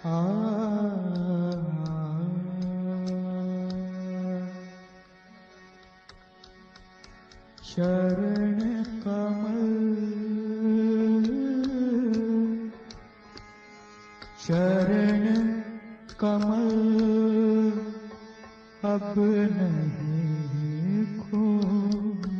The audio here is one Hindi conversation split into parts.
आ शरण कमल शरण कमल अब नहीं खोना।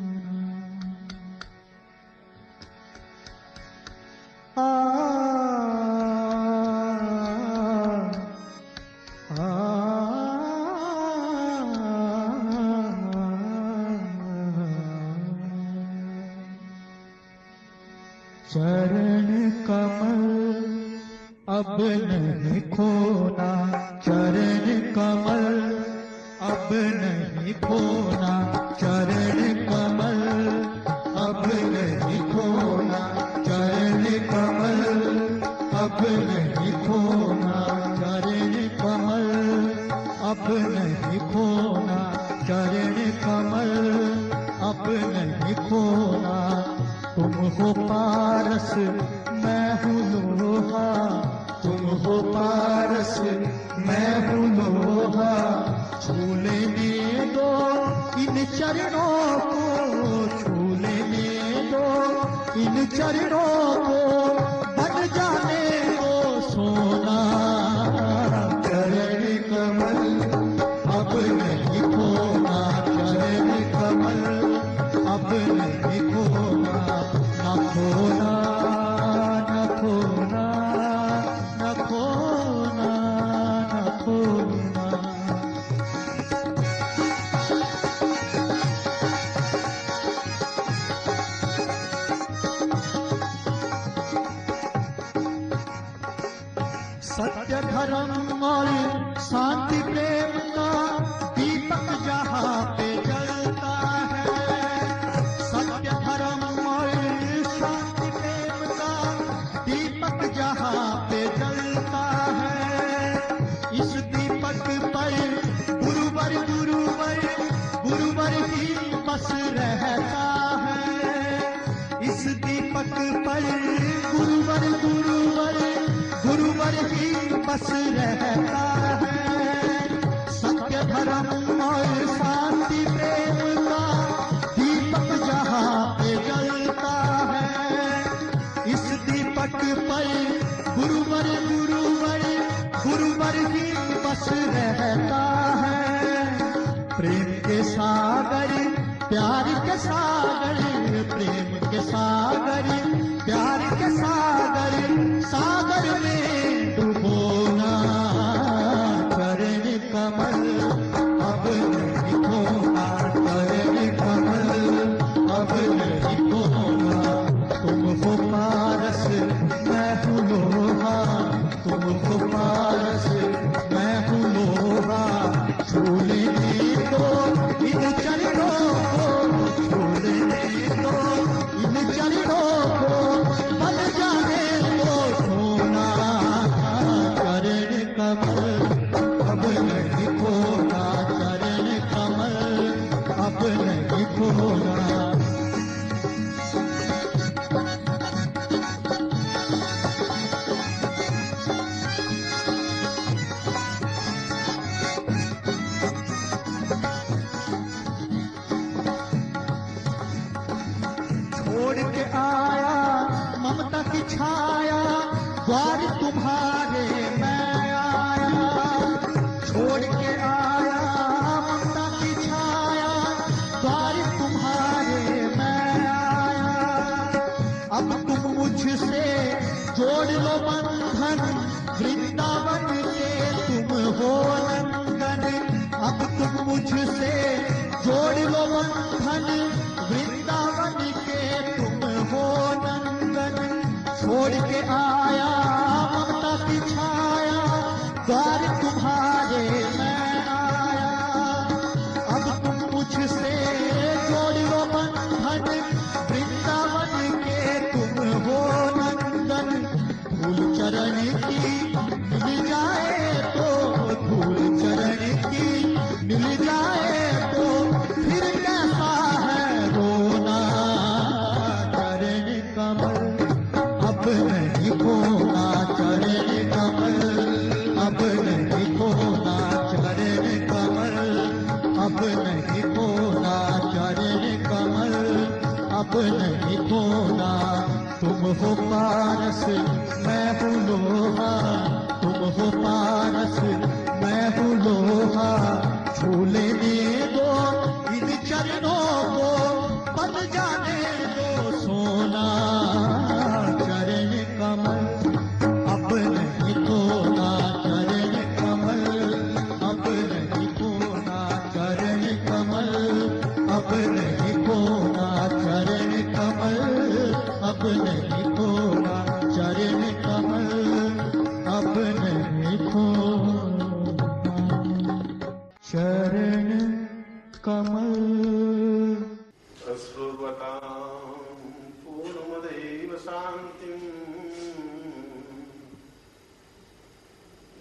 चरण कमल अब नहीं खोना, चरण कमल अब नहीं खोना, चरण कमल अब नहीं खोना, चरण कमल अब नहीं खोना, चरण कमल अब नहीं खोना, चरण कमल अब नहीं खोना। तुम हो पारस मैं हूँ लोहा, तुम हो पारस मैं हूँ लोहा, छू लेने दो इन चरणों को, छू लेने दो इन चरणों को, बन जाने दो सोना। चरण कमल अब नहीं खोना, चरण कमल अब नहीं खोना, न खोना न खोना न खोना न खोना। सत्य धर्म और शांति प्रेम का दीपक जहाँ पे जलता है, सत्य धर्म और शांति प्रेम का दीपक जहाँ पे जलता है, इस दीपक पर गुरुवर गुरुवर गुरुवर ही बस रहता है, इस दीपक पर गुरुवर गुरुवर गुरुवर ही बस रहता है। सत्य धर्म और शांति प्रेम का दीपक जहाँ पे जलता है, इस दीपक पर गुरुवर गुरुवर गुरुवर ही बस रहता है। प्रेम के सागर प्यार के सागर, प्रेम के सागर प्यार के सागर, सागर में डुबोना। चरण कमल अब नहीं खोना, चरण कमल अब नहीं खोना। तुम हो पारस मैं हूँ लोहा, तुम हो पारस मैं हूँ लोहा, छू लेने दो इन चरणों को, छू लेने दो इन चरणों को, बन जाने दो सोना। चरण कमल अब नहीं खोना, चरण कमल अब नहीं खोना। छोड़ के आया ममता की छाया, द्वार तुम्हारे मैं आया, छोड़ के आया ममता की छाया, द्वार तुम्हारे मैं आया। अब तुम मुझसे जोड़ लो बंधन, वृंदावन के तुम हो नंदन। अब तुम मुझसे जोड़ लो बंधन, वृंदावन के तुम हो नंदन। छोड़ के आया ममता की छाया, द्वार तुम्हारे मैं आया। अब तुम मुझसे जोड़ लो बंधन, वृंदावन के तुम हो नंदन। धूल चरण की मिल जाए तो, धूल चरण की मिल जाए तो, फिर कैसा है रोना। चरण कमल अब नहीं खोना, चरण कमल अब नहीं खोना चरण कमल, अब नहीं खोना। तुम हो पारस मैं हूँ लोहा, तुम हो पारस मैं हूँ लोहा। छू लेने दो इन चरणों को, बन जाने दो सोना चरण कमल। अब नहीं खोना चरण कमल, अब नहीं खोना चरण कमल, अब नहीं खोना चरण कमल, अब नहीं खोना चरण कमल, अब नहीं खोना चरण कमल। अश्रुवतां पूर्णमदेव शान्तिं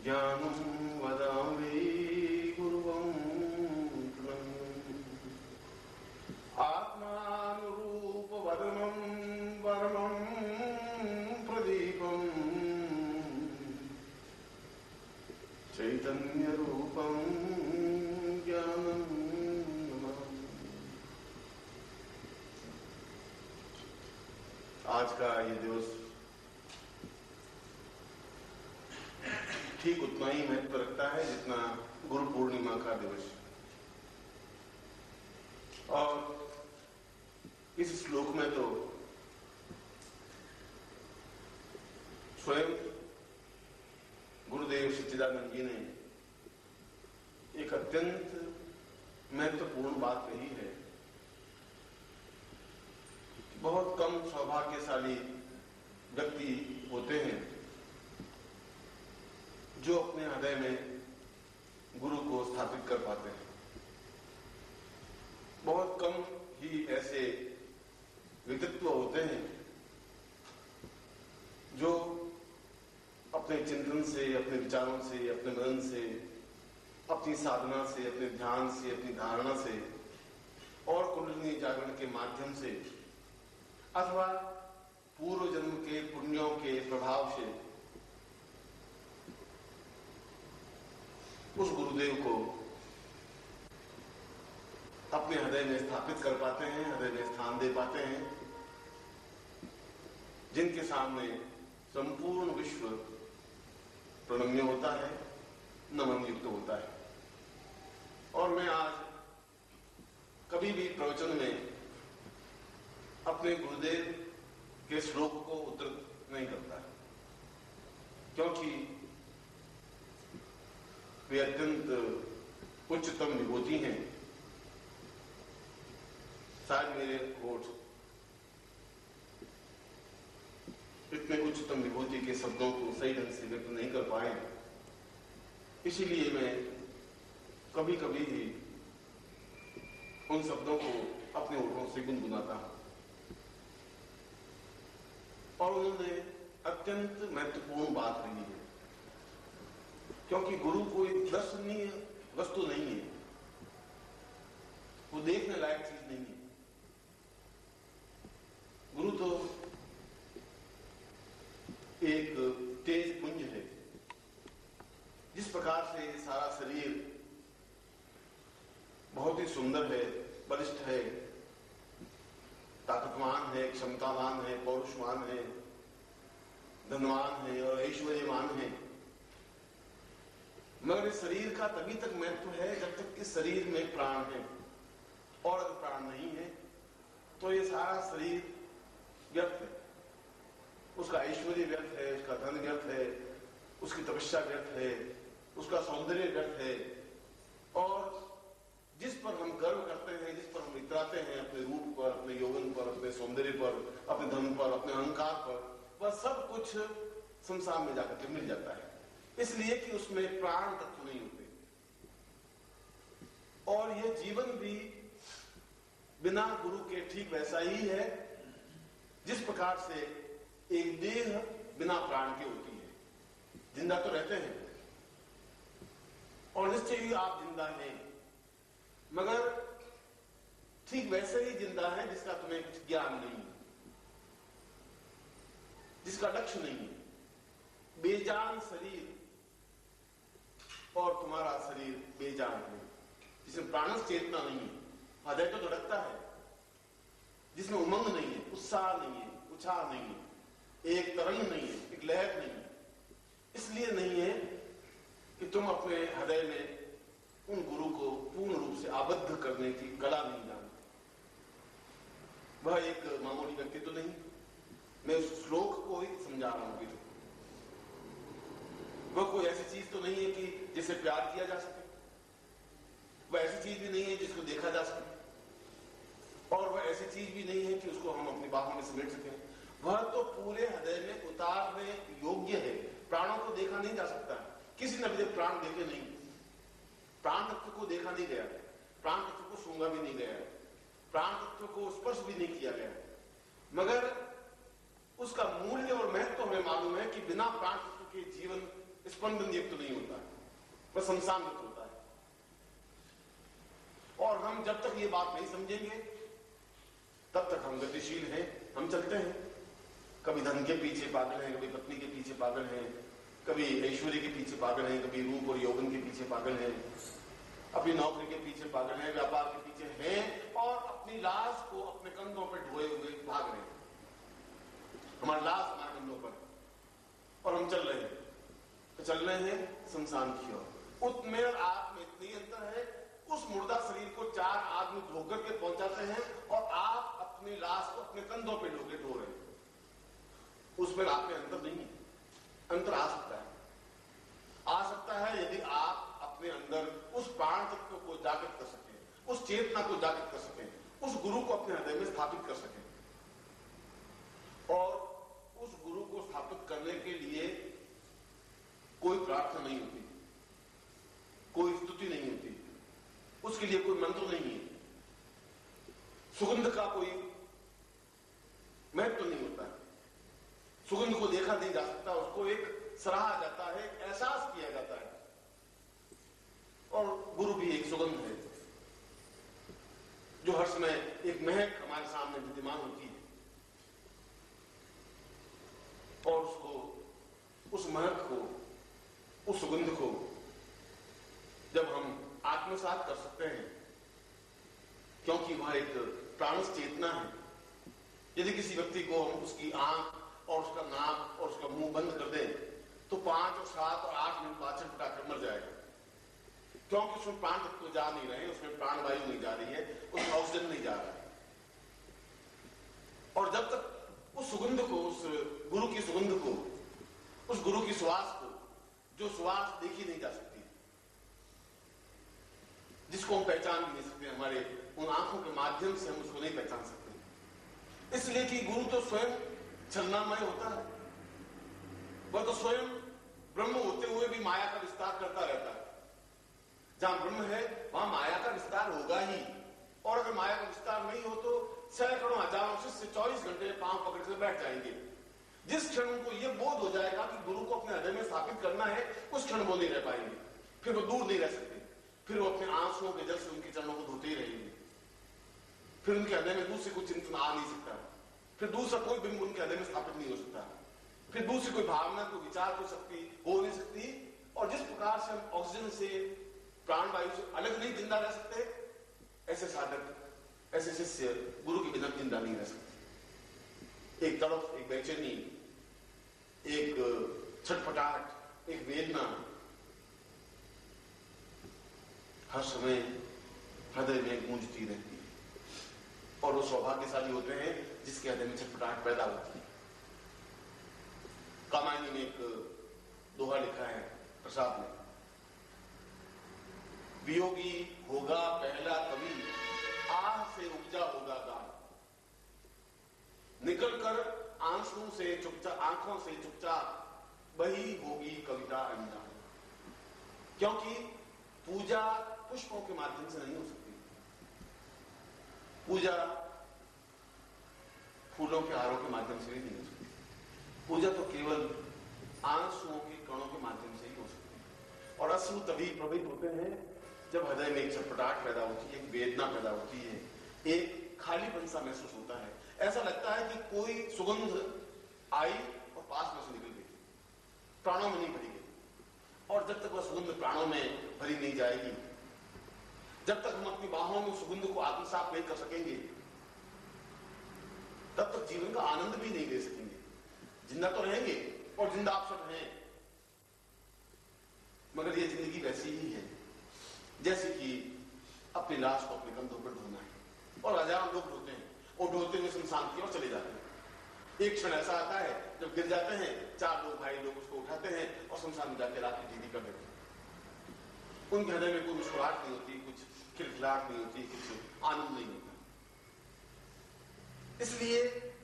ज्ञानं वदामि गुरुवं प्रणम्य। आत्मानुरूपवदनं परमं प्रदीपं चैतन्यरूपं ज्ञानं नमामि। आज का ये दिवस ठीक उतना ही महत्व रखता है जितना गुरु पूर्णिमा का दिवस। और इस श्लोक में तो स्वयं गुरुदेव सच्चिदानंद जी ने एक अत्यंत महत्वपूर्ण बात कही है। बहुत कम सौभाग्यशाली व्यक्ति होते हैं जो अपने हृदय में गुरु को स्थापित कर पाते हैं। बहुत कम ही ऐसे व्यक्तित्व होते हैं जो अपने चिंतन से, अपने विचारों से, अपने मनन से, अपनी साधना से, अपने ध्यान से, अपनी धारणा से और कुंडलिनी जागरण के माध्यम से अथवा पूर्व जन्म के पुण्यों के प्रभाव से उस गुरुदेव को अपने हृदय में स्थापित कर पाते हैं, हृदय में स्थान दे पाते हैं, जिनके सामने संपूर्ण विश्व प्रणम्य होता है, नमन युक्त होता है। और मैं आज कभी भी प्रवचन में अपने गुरुदेव के श्लोक को उद्धृत नहीं करता, क्योंकि वे अत्यंत उच्चतम विभूति हैं। शायद मेरे होठ इतने उच्चतम विभूति के शब्दों को सही ढंग से व्यक्त नहीं कर पाए, इसीलिए मैं कभी कभी ही उन शब्दों को अपने होठों से गुनगुनाता हूं। और उन्होंने अत्यंत महत्वपूर्ण बात कही है, क्योंकि गुरु कोई दर्शनीय वस्तु नहीं है, वो देखने लायक चीज नहीं है। गुरु तो एक तेज पुंज है। जिस प्रकार से सारा शरीर बहुत ही सुंदर है, बलिष्ठ है, ताकतवान है, क्षमतावान है, पौरुषवान है, धनवान है और ऐश्वर्यवान है, मगर इस शरीर का तभी तक महत्व है जब तक इस शरीर में प्राण है। और अगर प्राण नहीं है तो ये सारा शरीर व्यर्थ है। उसका ऐश्वर्य व्यर्थ है, उसका धन व्यर्थ है, उसकी तपस्या व्यर्थ है, उसका सौंदर्य व्यर्थ है। और जिस पर हम गर्व करते हैं, जिस पर हम इतराते हैं अपने रूप पर, अपने यौवन पर, अपने सौंदर्य पर, अपने धन पर, अपने अहंकार पर, वह सब कुछ संसार में जाकर के मिल जाता है, इसलिए कि उसमें प्राण तत्व नहीं होते। और यह जीवन भी बिना गुरु के ठीक वैसा ही है जिस प्रकार से एक देह बिना प्राण के होती है। जिंदा तो रहते हैं और निश्चय ही आप जिंदा हैं, मगर ठीक वैसे ही जिंदा है जिसका तुम्हें कुछ ज्ञान नहीं है, जिसका लक्ष्य नहीं है। बेजान शरीर और तुम्हारा शरीर बेजान है। जिसमें प्राणस चेतना नहीं है, हृदय तो धड़कता है, जिसमें उमंग नहीं है, उत्साह नहीं है, उछाल नहीं है, एक तरंग नहीं है, एक लहर नहीं है। इसलिए नहीं है कि तुम अपने हृदय में उन गुरु को पूर्ण रूप से आबद्ध करने की कला नहीं जानते। वह एक मामूली व्यक्ति तो नहीं, मैं उस श्लोक को ही समझा रहा हूं। वह कोई ऐसी चीज तो नहीं है कि जिसे प्यार किया जा सके, वह ऐसी चीज भी नहीं है जिसको देखा जा सके, और वह ऐसी चीज भी नहीं है कि उसको हम अपनी बाहों में समेट सकें। वह तो पूरे हृदय में उतारने योग्य है। प्राणों को देखा नहीं जा सकता, किसी ने भी प्राण देखे नहीं, प्राण तत्व को देखा नहीं गया, प्राण तत्व को सूंघा भी नहीं गया, प्राण तत्व को स्पर्श भी नहीं किया गया, मगर उसका मूल्य और महत्व हमें मालूम है कि बिना प्राण तत्व के जीवन स्पंदन युक्त तो नहीं होता है, वह शमशान युक्त होता है। और हम जब तक ये बात नहीं समझेंगे तब तक हम गतिशील हैं, हम चलते हैं, कभी धन के पीछे पागल हैं, कभी पत्नी के पीछे पागल हैं, कभी ऐश्वर्य के पीछे पागल हैं, कभी रूप और यौवन के पीछे पागल हैं, अपनी नौकरी के पीछे पागल हैं, व्यापार के पीछे हैं, और अपनी लाश को अपने कंधों पर ढोए हुए भाग रहे हैं। हमारा लाश हमारे कंधों पर, और हम चल रहे हैं, तो चल रहे हैं शमशान की ओर। उसमें और आप में इतनी अंतर है, उस मुर्दा शरीर को 4 आदमी धोकर के पहुंचाते हैं, और आप अपनी लाश को अपने कंधों पे ढोके ढो रहे हैं। उसमें आप में अंतर नहीं है। अंतर आ सकता है यदि आप अपने अंदर उस प्राण तत्व को जागृत कर सकें, उस चेतना को जागृत कर सकें, उस गुरु को अपने हृदय में स्थापित कर सकें। और उस गुरु को स्थापित करने के लिए कोई प्रार्थना नहीं होती, कोई स्तुति नहीं होती, उसके लिए कोई मंत्र नहीं है, सुगंध का कोई महत्व नहीं होता है, सुगंध को देखा नहीं जा सकता, उसको एक सराहा जाता है, एहसास किया जाता है। और गुरु भी एक सुगंध है जो हर समय एक महक हमारे सामने विद्यमान होती है, और उसको, उस महक को, उस सुगंध को जब हम आत्मसात कर सकते हैं, क्योंकि वह एक प्राणस चेतना है। यदि किसी व्यक्ति को हम उसकी आंख और उसका नाक और उसका मुंह बंद कर दें तो 5 और 7 और 8 मिनट बाद छटपटाकर मर जाएगा, क्योंकि उसमें प्राण तत्व जा नहीं रहे, उसमें प्राणवायु नहीं जा रही है, उसमें ऑक्सीजन नहीं जा रहा है। और जब तक उस सुगंध को, उस गुरु की सुगंध को, उस गुरु की सुवास को, जो सुवास देखी नहीं जा सकती, जिसको हम पहचान भी नहीं सकते, हमारे उन आंखों के माध्यम से हम उसको नहीं पहचान सकते, इसलिए कि गुरु तो स्वयं छलनामय होता है। वह तो स्वयं ब्रह्म होते हुए भी माया का विस्तार करता रहता है। जहां ब्रह्म है वहां माया का विस्तार होगा ही, और अगर माया का विस्तार नहीं हो तो सैकड़ों हजारों शिष्य 24 घंटे पांव पकड़ कर बैठ जाएंगे। जिस क्षण उनको यह बोध हो जाएगा कि गुरु को अपने हृदय में स्थापित करना है, उस क्षण वो नहीं रह पाएंगे, फिर वो दूर नहीं रह सकते, फिर वो अपने आंसुओं के जल से उनके चरणों को धोते ही रहेंगे, फिर उनके हृदय में दूसरे कोई चिंतन आ नहीं सकता, फिर दूसरा कोई बिंब उनके हृदय में स्थापित नहीं हो सकता, फिर दूसरी कोई भावना, कोई विचार, कोई शक्ति हो नहीं सकती। और जिस प्रकार से हम ऑक्सीजन से, प्राणवायु से अलग नहीं जिंदा रह सकते, ऐसे साधक, ऐसे शिष्य गुरु के बिना जिंदा नहीं रह सकते। एक तड़प, एक बेचैनी, एक छटपटाहट, एक वेदना हर समय हृदय में गूंजती रहती है, और वो सौभाग्यशाली होते हैं जिसके हृदय में छटपटाहट पैदा होती है। कामायनी ने एक दोहा लिखा है प्रसाद ने, वियोगी होगा पहला कवि, आह से उपजा होगा गान, निकलकर आंसुओं से चुपचाप, आंखों से चुपचाप वही होगी कविता अनजान। क्योंकि पूजा पुष्पों के माध्यम से नहीं हो सकती, पूजा फूलों के हारों के माध्यम से भी नहीं हो सकती, पूजा तो केवल आंसुओं के कणों के माध्यम से ही हो सकती है। और अश्रु तभी प्रभावित होते हैं जब हृदय में एक छटपटाहट पैदा होती है, एक वेदना पैदा होती है, एक खालीपन सा महसूस होता है, ऐसा लगता है कि कोई सुगंध आई और पास में से निकल गई, प्राणों में नहीं भरी गई। और जब तक वह सुगंध प्राणों में भरी नहीं जाएगी, जब तक हम अपनी बाहों में सुगंध को आत्मसात नहीं कर सकेंगे, तब तक जीवन का आनंद भी नहीं ले सकेंगे। जिंदा तो रहेंगे और जिंदा अवसर हैं, मगर ये जिंदगी वैसी ही है जैसे कि अपनी लाश को अपने कंधों पर ढोना है। और हजारों लोग ढोते हैं और ढोते हुए शमशान की ओर चले जाते हैं। एक क्षण ऐसा आता है जब गिर जाते हैं, 4 लोग भाई लोग उसको उठाते हैं और शमशान में जाकर रात की जीती कर देते हैं। उनके हृदय में कोई मुस्कुराहट नहीं होती, कुछ खिलखिलाहट नहीं होती, कुछ आनंद नहीं होता। इसलिए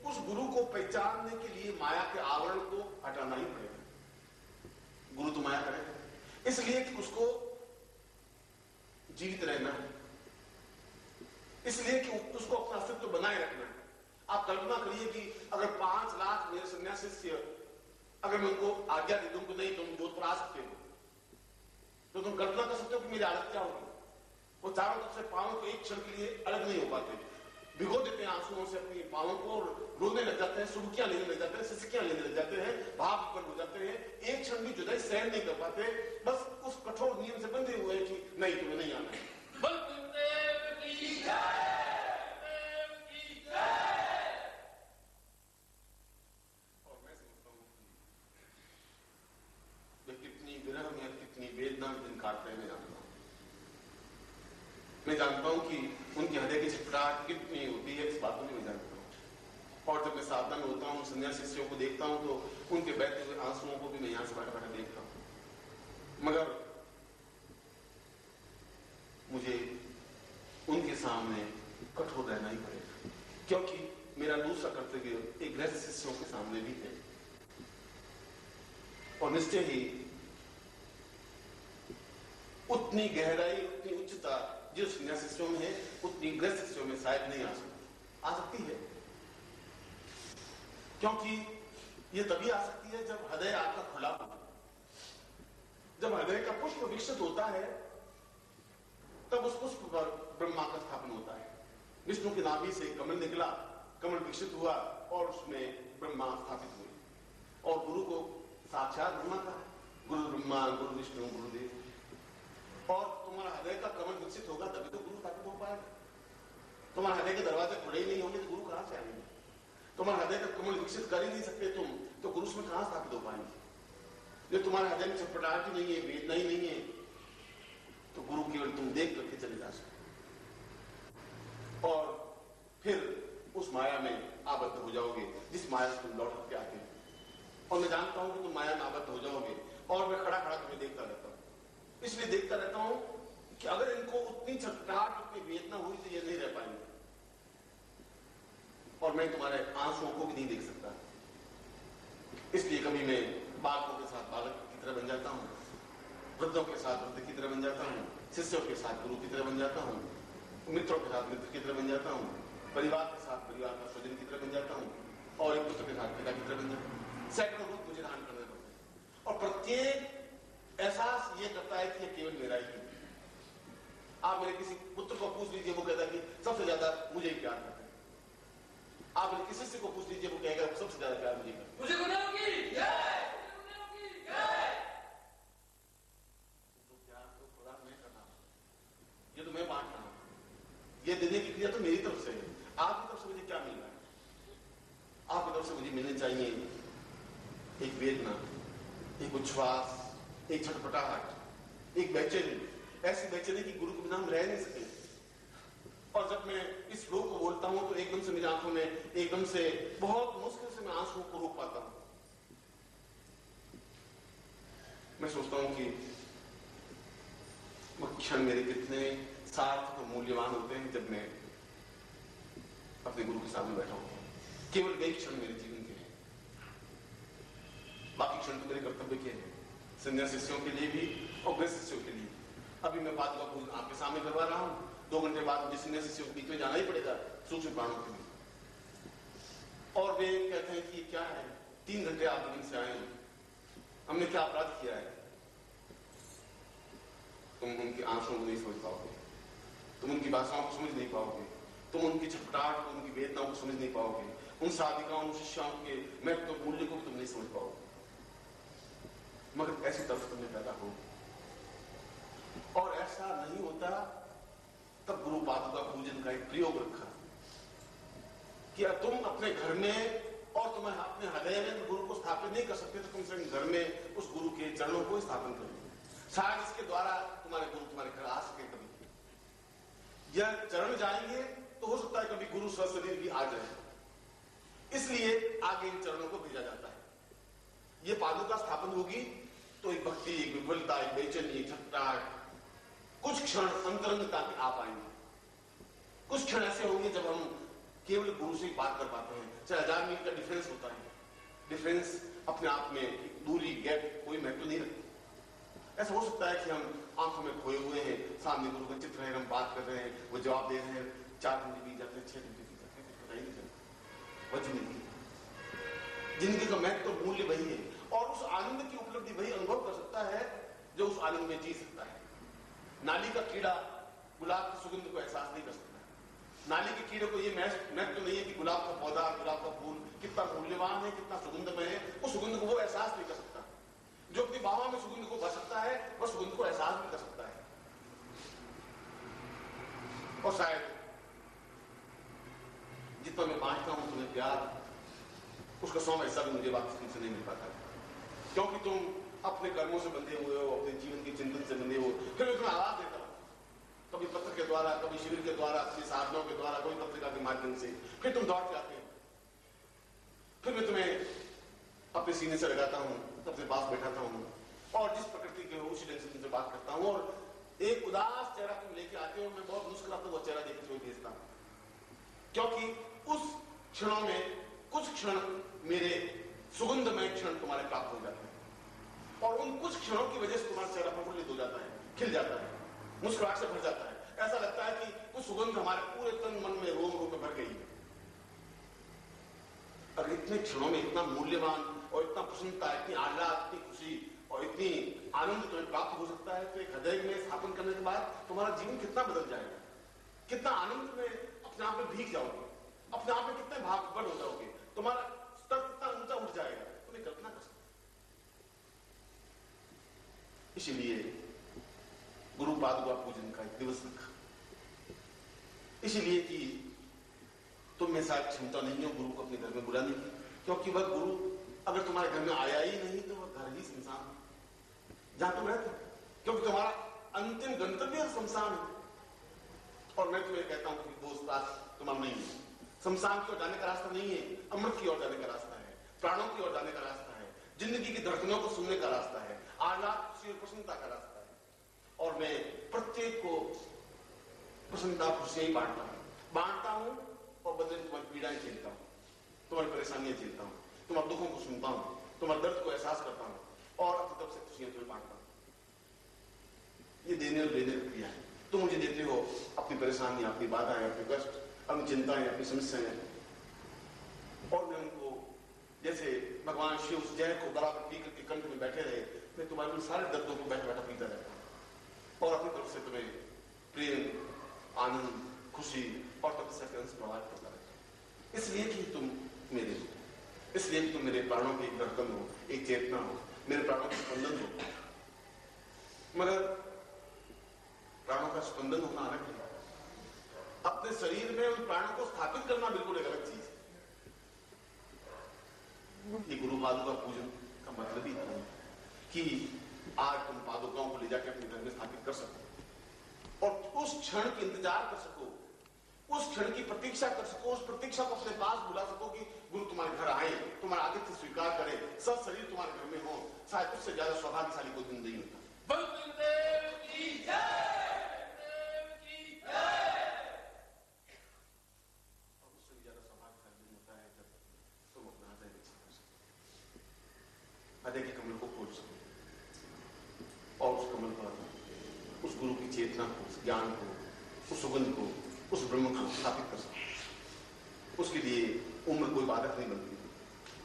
उस गुरु को पहचानने के लिए माया के आवरण को हटाना ही पड़ेगा। गुरु तो माया करेगा, इसलिए कि उसको जीवित रहना है, इसलिए कि उसको अपना अस्तित्व बनाए रखना है। आप कल्पना करिए कि अगर 5 लाख मेरे सन्यासी शिष्य, अगर मैं उनको आज्ञा दे दूं कि नहीं तुम जोध पर आ सकते हो, तो तुम कल्पना कर सकते हो कि मेरी हालत क्या होगी। वो चारों तरफ से पांवों को एक क्षण के लिए अलग नहीं हो पाते, भिगो देते हैं आंसुओं से अपनी पांवों को, रोने लग जाते हैं, सुर्खियां लेने लग जाते हैं, सिसकियां लेने लग जाते हैं, भाव उत्पन्न हो जाते हैं, एक क्षण भी जुदाई सहन नहीं कर पाते, बस उस कठोर नियम से बंधे हुए हैं कि नहीं तुम्हें नहीं आना है। बलदेव की जय, बलदेव की जय। और मैं समझता हूं वे कितनी विरह में, कितनी वेदना में दिन काटते हैं, मैं जानता हूं कि उनके हृदय की छटपटाहट कितनी होती है, इस बात को भी मैं जानता हूं। और जब मैं सावधान होता हूं, सन्यासी शिष्यों को देखता हूं, तो उनके बहते हुए आंसुओं को भी मैं यहां से बैठा बैठा देखता हूं। मगर मुझे उनके सामने कठोर रहना ही पड़ेगा, क्योंकि मेरा दूसरा कर्तव्य एक गृहस्थ शिष्यों के सामने भी है। और निश्चय ही उतनी गहराई, उतनी उच्चता जो सन्यासियों में है, उतनी गृहस्थ शिष्यों में शायद नहीं आ सकती है। क्योंकि ये तभी आ सकती है जब हृदय आपका खुला हो, जब हृदय का पुष्प विकसित होता है, तब उस पुष्प पर ब्रह्मा का स्थापन होता है। विष्णु की नाभि से कमल निकला, कमल विकसित हुआ और उसमें ब्रह्मा स्थापित हुए। और गुरु को साक्षात ब्रह्मा का है, गुरु ब्रह्मा, गुरु विष्णु, गुरुदेव। और तुम्हारा हृदय का कमल विकसित होगा तभी तो गुरु स्थापित हो पाएगा। तुम्हारे हृदय के दरवाजे खुले ही नहीं होंगे तो गुरु कहां से आएंगे। तुम्हारे हृदय का कमल विकसित कर ही नहीं सकते तुम, तो गुरु उसमें कहां स्थापित हो पाएंगे। जो तुम्हारे हृदय में छटपटाहट ही नहीं है, वेदना ही नहीं है, तो गुरु केवल तुम देख करके चले जा सकते और फिर उस माया में आबद्ध हो जाओगे जिस माया से तुम लौट करके आते हो। और मैं जानता हूं कि तुम माया में आबद्ध हो जाओगे, और मैं खड़ा खड़ा तुम्हें देखता रहता हूं। इसलिए देखता रहता हूं कि अगर इनको उतनी छटपटाहट, उतनी वेदना हुई तो ये नहीं रह पाएंगे, और मैं तुम्हारे आंसुओं को भी नहीं देख सकता। इसलिए कभी मैं बालकों के साथ बालक की तरह बन जाता हूं, वृद्धों के साथ वृद्ध की तरह बन जाता हूं, शिष्यों के साथ गुरु की तरह बन जाता हूं, मित्रों के साथ मित्र की तरह बन जाता हूं, परिवार के साथ परिवार का स्वजन की तरह बन जाता हूं, और एक पुत्र के साथ पिता की तरह बन जाता हूं। सैकड़ों रूप मुझे धारण करने पड़ते हैं, और प्रत्येक एहसास ये करता है कि ये केवल मेरा ही है। आप मेरे किसी पुत्र को पूछ लीजिए, वो कहता है कि सबसे ज्यादा मुझे ही प्यार करता है। आप मेरे किसी से को पूछ लीजिए, वो कहेगा सबसे ज्यादा प्यार मुझे करता है। मुझे गुरुदेव की जय, गुरुदेव की जय। तो प्यार तो खुदा मैं कर रहा हूं, ये तो मैं बांट रहा हूं, ये देने की क्रिया तो मेरी तरफ से है। आपकी तरफ से मुझे क्या मिल रहा है? आपकी तरफ से मुझे मिलनी चाहिए एक वेदना, एक उच्छ्वास, एक छटपटाहट, एक बेचैनी, ऐसी बेचैनी कि गुरु के बिना हम रह नहीं सके। और जब मैं इस श्लोक को बोलता हूं तो एकदम से मेरी आंखों में एकदम से बहुत मुश्किल से मैं आंसुओं को रोक पाता हूं। मैं सोचता हूं कि वो क्षण मेरे कितने सार्थक और मूल्यवान होते हैं जब मैं अपने गुरु के सामने बैठा हूं। केवल एक क्षण मेरे जीवन के हैं, बाकी क्षण तो मेरे कर्तव्य के हैं, सन्यासी शिष्यों के लिए भी और गृहस्थ शिष्यों के लिए। अभी मैं बात का पूजन आपके सामने करवा रहा हूं, 2 घंटे बाद मुझे सन्यासी शिष्यों के बीच में जाना ही पड़ेगा, सूक्ष्म प्राणों के लिए। और वे कहते हैं कि ये क्या है, 3 घंटे आप दिन से आए हैं, हमने क्या अपराध किया है। तुम उनके आंसुओं को नहीं समझ पाओगे, तुम उनकी भाषाओं को समझ नहीं पाओगे, तुम उनकी छटपटाहट को, उनकी वेदनाओं को समझ नहीं पाओगे, उन साधिकाओं, उन शिष्याओं के महत्व मूल्य को भी तुम नहीं समझ पाओगे। मगर ऐसी तरफ तुम्हें पैदा हो, और ऐसा नहीं होता तब गुरु पादुका पूजन का एक प्रयोग रखा कि तुम अपने घर में और तुम अपने हृदय में तो गुरु को स्थापित नहीं कर सकते, तो कम से कम घर में उस गुरु के चरणों को स्थापन करो। शायद इसके द्वारा तुम्हारे गुरु तुम्हारे घर आ सके। कभी यह चरण जाएंगे तो हो सकता है कभी गुरु स्वशरीर भी आ जाए, इसलिए आगे इन चरणों को भेजा जाता है। ये पादुका स्थापन होगी तो एक भक्ति, एक विफलता, एक बेचैनी, एक छटपटाहट, कुछ क्षण अंतरंगता के आ पाएंगे। कुछ क्षण ऐसे होंगे जब हम केवल गुरु से ही बात कर पाते हैं। चाहे 1000 मील का डिफरेंस होता है, डिफरेंस अपने आप में दूरी, गैप कोई महत्व नहीं रखती। ऐसा हो सकता है कि हम आंखों में खोए हुए हैं, सामने गुरु का चित्र है, हम बात कर रहे हैं, वो जवाब दे रहे हैं, 4 घंटे बीत जाते हैं, 6 घंटे बीत जाते हैं, पता ही नहीं चलता। वह जिंदगी का महत्व तो मूल्य वही है, और उस आनंद की उपलब्धि वही अनुभव कर सकता है जो उस आनंद में जी सकता है। नाली का कीड़ा गुलाब की सुगंध को एहसास नहीं कर सकता। नाली के कीड़े को यह महत्व तो नहीं है कि गुलाब का पौधा, गुलाब का फूल कितना मूल्यवान है, कितना सुगंधमय है, उस सुगंध को वो एहसास नहीं कर सकता। जो अपनी बाहों में सुगंध को भर सकता है, वह सुगंध को एहसास भी कर सकता है। और शायद जितना मैं बांटता हूं तुम्हें प्यार, उसका 100 भी मुझे वापस तुमसे नहीं मिल पाता, क्योंकि तुम अपने कर्मों से बंधे हुए हो, अपने जीवन के चिंतन से बंधे हो। फिर मैं तुम्हें आवाज देता हूं, कभी पत्र के द्वारा, कभी शिविर के द्वारा, अपनी साधनाओं के द्वारा, कोई पत्रिका के माध्यम से, फिर तुम दौड़ के आते हो। फिर मैं तुम्हें अपने सीने से लगाता हूं, अपने पास बैठाता हूं, और जिस प्रकृति के हो उसी ढंग से तुमसे बात करता हूं, और एक उदास चेहरा तुम लेके आते हो, मैं बहुत मुस्कुराता हुआ चेहरा देखते हुए भेजता हूं, क्योंकि उस क्षणों में कुछ क्षण मेरे सुगंधमय क्षण तुम्हारे प्राप्त हो जाते हैं, और उन कुछ क्षणों की वजह से तुम्हारा चेहरा प्रफुल्लित हो जाता है, खिल जाता है, मुस्कुराहट से भर जाता है। ऐसा लगता है कि कुछ सुगंध हमारे पूरे तन मन में, रोम रोम में भर गई है। अगर इतने क्षणों में इतना मूल्यवान और इतना प्रसन्नता, इतनी आह्लाद, इतनी खुशी और इतनी आनंद तुम्हें प्राप्त हो सकता है, तो एक हृदय में स्थापन करने के बाद तुम्हारा जीवन कितना बदल जाएगा, कितना आनंद में अपने आप में भीग जाओगे, अपने आप में कितने भावबल हो जाओगे, तुम्हारा स्तर कितना ऊंचा उठ जाएगा, तुम्हें कल्पना कर सकते। इसीलिए गुरु पादुका पूजन का एक दिवस रखा, इसलिए कि तुम में शायद क्षमता नहीं हो गुरु को अपने घर में बुलाने की, क्योंकि वह गुरु अगर तुम्हारे घर में आया ही नहीं तो वह घर ही शमशान है जहां तुम रहते, क्योंकि तुम्हारा अंतिम गंतव्य शमशान है। और मैं तुम्हें कहता हूं कि दोस्त रास्ता तुम्हारा नहीं है, शमशान की ओर जाने का रास्ता नहीं है, अमृत की ओर जाने का रास्ता है, प्राणों की ओर जाने का रास्ता है, जिंदगी की धड़कनों को सुनने का रास्ता है, आह्लाद, खुशी और प्रसन्नता का रास्ता है। और मैं प्रत्येक को प्रसन्नता, खुशियां ही बांटता हूं, और बदले में तुम्हारी पीड़ाएं झेलता हूं, तुम्हारी परेशानियां झेलता हूं, तुम्हारे दुखों को सुनता हूं, तुम्हारे दर्द को एहसास करता हूं, और अपनी तरफ से खुशियां तुम्हें बांटता हूं। ये देने और लेने की क्रिया है। तुम मुझे देते हो अपनी परेशानियां, अपनी बाधाएं, अपने कष्ट, अपनी चिंताएं, अपनी समस्याएं, और मैं उनको जैसे भगवान शिव उस जय को बराबर पी करके कंठ में बैठे रहे, मैं तुम्हारे सारे दर्दों को बैठा बैठा पीता रहता हूं, और अपनी तरफ से तुम्हें प्रेम, आनंद, खुशी और तपस्या के अंश प्रवाहित करता रहता हूं। इसलिए कि तुम मेरे हो, इसलिए कि तुम मेरे प्राणों की एक धड़कन हो, एक चेतना हो, मेरे प्राणों का स्पंदन हो। मगर प्राणों का स्पंदन होना अलग है, अपने शरीर में उन प्राणों को स्थापित करना बिल्कुल एक अलग चीज है। ये गुरु पादुका पूजन का मतलब ही था कि आज तुम पादुकाओं को ले जाकर अपने घर में स्थापित कर सको, और उस क्षण की इंतजार कर सको, उस क्षण की प्रतीक्षा कर सको, उस प्रतीक्षा को अपने पास बुला सको कि गुरु तुम्हारे घर आए, तुम्हारा आतिथ्य स्वीकार करे, सब शरीर तुम्हारे घर में हो। शायद उससे ज्यादा सौभाग्यशाली कोई दिन नहीं होता। बलदेव की जय, बलदेव की जय। और उससे भी ज्यादा सौभाग्यशाली दिन होता है जब तुम अपना हृदय विकसित कर सको, हृदय के कमल को खोल सको, और उस कमल पर उस गुरु की चेतना को, उस ज्ञान को, उस सुगंध को, उस ब्रह्म को स्थापित कर सको। उसके लिए उम्र कोई बाधक नहीं बनती,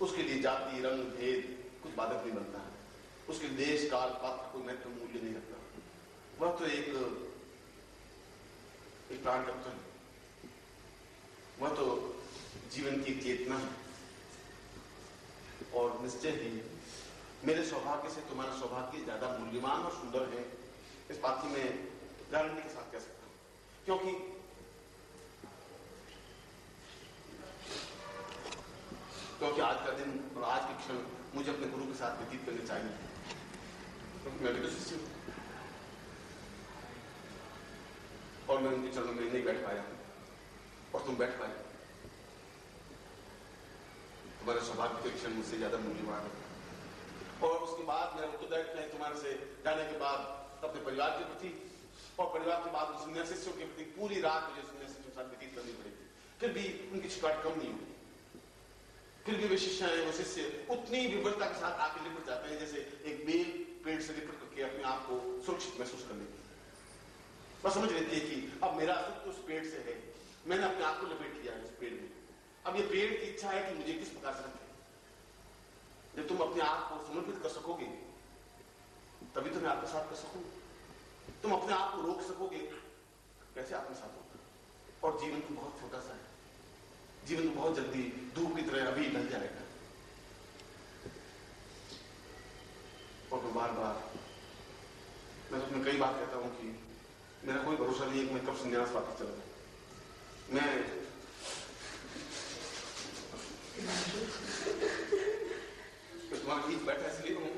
उसके लिए जाति, रंग, भेद कुछ बाधक नहीं बनता है, उसके देश, काल, पात्र कोई महत्व मूल्य नहीं रखता। वह तो एक प्राण तत्व है, वह तो जीवन की चेतना है। और निश्चय ही मेरे सौभाग्य से तुम्हारा सौभाग्य ज्यादा मूल्यवान और सुंदर है, इस बात की मैं गारंटी के साथ कह सकता हूं, क्योंकि आज का दिन और आज के क्षण मुझे अपने गुरु के साथ व्यतीत करने चाहिए, क्योंकि मैं भी तो शिष्य हूं और मैं उनके चरणों में नहीं बैठ पाया और तुम बैठ पाए। तुम्हारे सौभाग्य के क्षण मुझसे ज्यादा मूल्यवान है। और उसके बाद मेरा उत्तरदायित्व है तुम्हारे से जाने के बाद अपने परिवार के प्रति और परिवार के बाद शिष्यों के प्रति पूरी रात मुझे शिष्यों के साथ व्यतीत करनी पड़ेगी। फिर भी उनकी चिकाट कम नहीं होगी, फिर भी वे शिष्य हैं, वो शिष्य उतनी विवरता के साथ आके लिपट जाते हैं जैसे एक बेल पेड़ से लिपट करके अपने आप को सुरक्षित महसूस कर लेते हैं। बस समझ लेते हैं कि अब मेरा अस्तित्व उस पेड़ से है, मैंने अपने आप को लपेट लिया है उस पेड़ में। अब ये पेड़ की इच्छा है कि मुझे किस प्रकार से रखे। जब तुम अपने आप को समर्पित कर सकोगे तभी तो मैं आपके साथ कर सकूंगा। तुम अपने आप को रोक सकोगे कैसे आपके साथ होगा। और जीवन तो बहुत छोटा सा है, जीवन तो बहुत जल्दी धूप की तरह अभी ढल जाएगा। और मैं बार बार मैं तुम्हें कई बार कहता हूं कि मेरा कोई भरोसा नहीं है कि मैं कब संन्यास वापस चला जाऊं। मैं तुम्हारे बीच बैठा इसलिए हूं,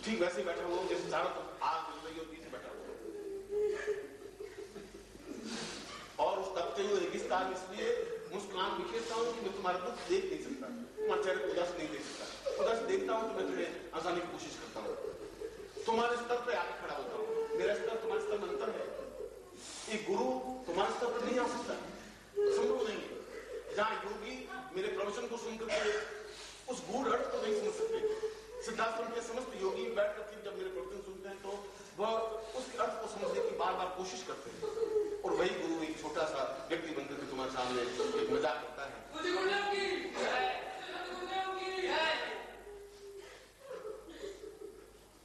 ठीक वैसे ही बैठा हुआ जैसे चारों तरफ आग जल रही और पीछे बैठा हुआ। और उस तपते हुए रेगिस्तान इसलिए मुस्कुरान बिखेरता हूं कि मैं तुम्हारा दुख देख नहीं सकता, तुम्हारे चेहरे को उदास नहीं देख सकता। उदास देखता हूं तो मैं तुम्हें हंसाने की कोशिश करता हूं, तुम्हारे स्तर पर आके खड़ा होता हूं। मेरा स्तर तुम्हारे स्तर में अंतर है। एक गुरु तुम्हारे स्तर पर नहीं आ सकता, संभव नहीं है। जहां योगी मेरे प्रवचन को सुनकर के उस गूढ़ अर्थ को नहीं समझ सकते, सिद्धाश्रम के समस्त योगी बैठ करके जब मेरे प्रवचन सुनते हैं तो वह उस अर्थ को समझने की बार बार कोशिश करते हैं। और वही गुरु एक छोटा सा व्यक्ति बनकर के तुम्हारे सामने एक मजाक करता है।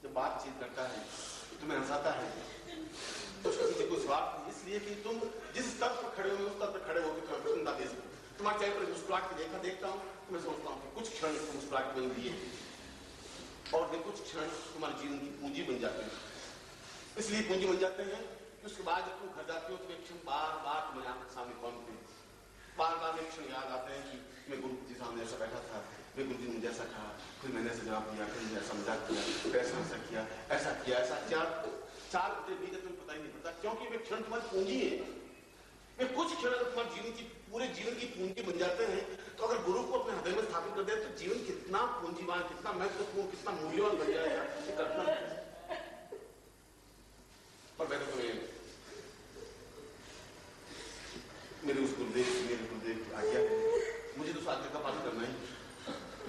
जब बातचीत करता है तुम्हें हंसाता है तो उसके पीछे कोई स्वार्थ नहीं, इसलिए कि तुम जिस स्तर पर खड़े हो उस स्तर पर खड़े होकर तुम्हें प्रसन्नता दे सको। तुम्हारे चेहरे पर मुस्कुराहट की देखता हूं तो मैं सोचता हूं कि कुछ क्षण मुस्कुराहट बन गई है और वे कुछ क्षण तुम्हारे जीवन की पूंजी बन जाते हैं। इसलिए पूंजी बन जाते हैं कि उसके बाद जब तुम घर जाते हो तो वे क्षण बार बार तुम्हारे आंख के सामने पहुंचते हैं। बार बार वे क्षण याद आते हैं कि मैं गुरु जी सामने ऐसा बैठा था, वे गुरु जी ने मुझे ऐसा कहा, फिर मैंने ऐसा जवाब दिया, फिर मुझे ऐसा मजाक किया, फिर ऐसा किया, ऐसा किया, ऐसा 4 घंटे बीते तुम्हें पता ही नहीं पड़ता, क्योंकि वे क्षण तुम्हारी पूंजी है। वे कुछ क्षण अगर तुम्हारे जीवन की पूरे जीवन की पूंजी बन जाते हैं तो अगर गुरु को अपने हृदय में स्थापित कर दे तो जीवन कितना पूंजीवान, कितना महत्वपूर्ण, कितना मूल्यवान बन जाएगा ये कल्पना। और मैं तो तुम्हें मेरे गुरुदेव की आज्ञा है, मुझे तो उस आज्ञा का पालन करना ही।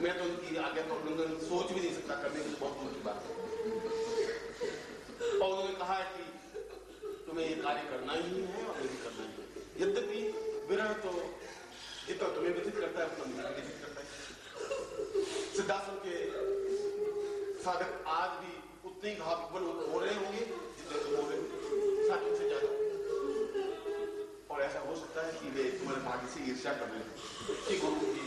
मैं तो उनकी आज्ञा का उल्लंघन सोच भी नहीं सकता करने की, बहुत दूर की बात है। और उन्होंने कहा है कि तुम्हें ये कार्य करना ही है और मुझे करना ही है। यद्यपि विरह तो जितना तुम्हें व्यतीत करता है उतना मुझे व्यतीत करता है। सिद्धाश्रम के साधक आज भी उतने ही घाव हो रहे होंगे जितने तुम हो रहे हो, साथियों से ज्यादा। और ऐसा हो सकता है कि वे तुम्हारे भाग्य से ईर्ष्या कर रहे हैं कि गुरु जी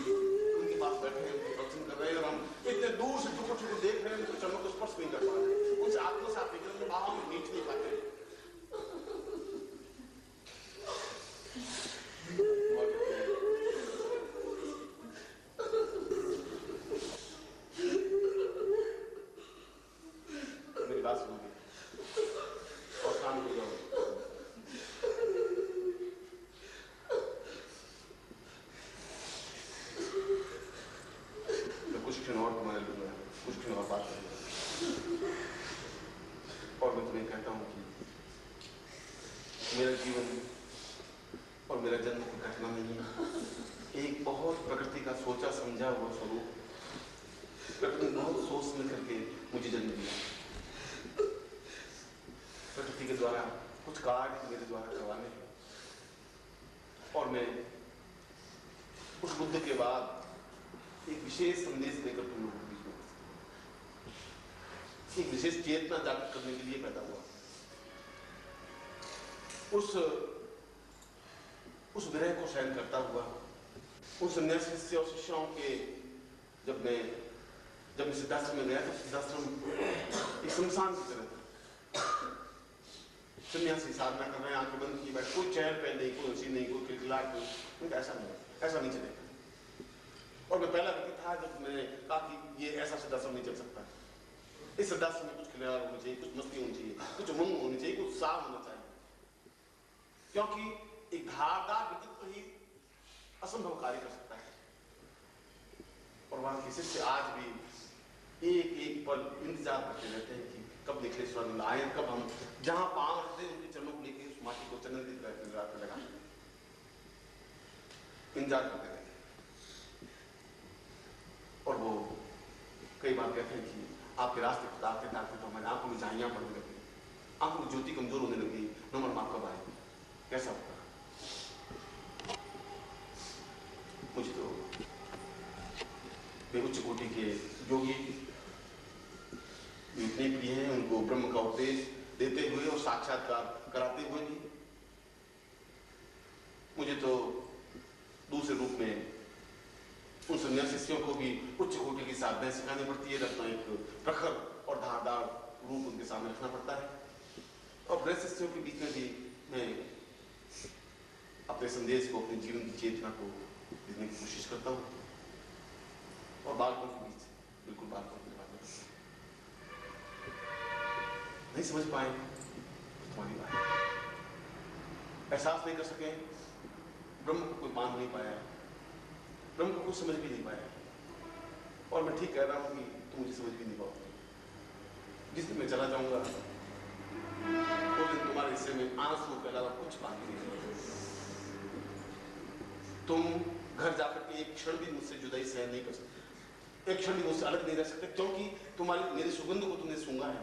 उनके पास बैठे हैं, उनको प्रवचन कर रहे हैं और हम इतने दूर से टुकड़ देख रहे हैं, उनके चरणों को स्पर्श नहीं कर पा रहे, उनसे आत्मसात नहीं कर, बाहों में नीच नहीं पाते। मेरी बात सुनोगे और शांत हो जाओगे। मैं कुछ क्षण और तुम्हारे लूंगा, कुछ क्षण और बात करूंगा। और मैं तुम्हें कहता हूं कि मेरा जीवन और मेरा जन्म कोई घटना नहीं है, एक बहुत प्रकृति का सोचा समझा हुआ स्वरूप। प्रकृति ने बहुत सोच समझ करके मुझे जन्म दिया। प्रकृति के द्वारा कुछ कार्य मेरे द्वारा करवाने हैं और मैं उस बुद्ध के बाद एक विशेष संदेश देकर तुम लोगों के बीच में एक विशेष चेतना जागृत करने के लिए पैदा हुआ। उस विरह को सहन करता हुआ उन सन्यासी और शिष्यों के जब मैं सिद्धाश्रम में गया तो सिद्धाश्रम एक शमशान की तरह था। सन्यासी साधना कर रहे हैं, आंखें बंद की बैठ, कोई चहल पहल नहीं, कोई हंसी नहीं, कोई खिलखिलाहट नहीं, ऐसा नहीं चलेगा। और मैं पहला व्यक्ति था जब मैंने कहा कि ये ऐसा सिद्धाश्रम नहीं चल सकता। इस सिद्धाश्रम में कुछ खिलखिलाहट होनी चाहिए, कुछ मस्ती होनी चाहिए, कुछ उमंग होनी चाहिए, कुछ उत्साह होना चाहिए, क्योंकि एक धारदार व्यक्तित्व ही असंभव कार्य कर सकता है। और वहां के शिष्य आज भी एक एक पल इंतजार करते रहते हैं कि कब निकले स्वानंद आए, कब हम जहां पांव रखते हैं उनके चरणों को लेकर उस माटी को चंदन लगा इंतजार करते रहते हैं। और वो कई बार कहते हैं कि आपके रास्ते दाखते दाखते तो हमारी आंखों में झाइयां पड़ने लगी, आंखों की ज्योति कमजोर होने लगी, नमन माँ कब आए, कैसा होगा। मुझे तो वे उच्च कोटि के योगी इतने प्रिय हैं, उनको ब्रह्म का उपदेश देते हुए और साक्षात्कार कराते हुए भी मुझे तो दूसरे रूप में उन सन्यासियों को भी उच्च कोटि की साधनाएं सिखानी पड़ती है, रखना एक प्रखर और धारदार रूप उनके सामने रखना पड़ता है। और गृहस्थ शिष्यों के बीच में भी मैं अपने संदेश को, अपने जीवन की चेतना को देने की कोशिश करता हूँ। और बालकों के बीच बिल्कुल बालकों की बात नहीं समझ पाए तुम्हारी बात, एहसास नहीं कर सके, ब्रह्म को कोई मान नहीं पाया, ब्रह्म को कुछ समझ भी नहीं पाया। और मैं ठीक कह रहा हूं कि तुम मुझे समझ भी नहीं पाओगे। जिस दिन मैं चला जाऊंगा उस दिन तुम्हारे हिस्से में आंसू के अलावा कुछ बाकी नहीं रहेगा। तुम घर जाकर के एक क्षण भी मुझसे जुदाई सहन नहीं कर सकते, एक क्षण भी मुझसे अलग नहीं रह सकते, क्योंकि तुम्हारी मेरी सुगंध को तुमने सूंघा है,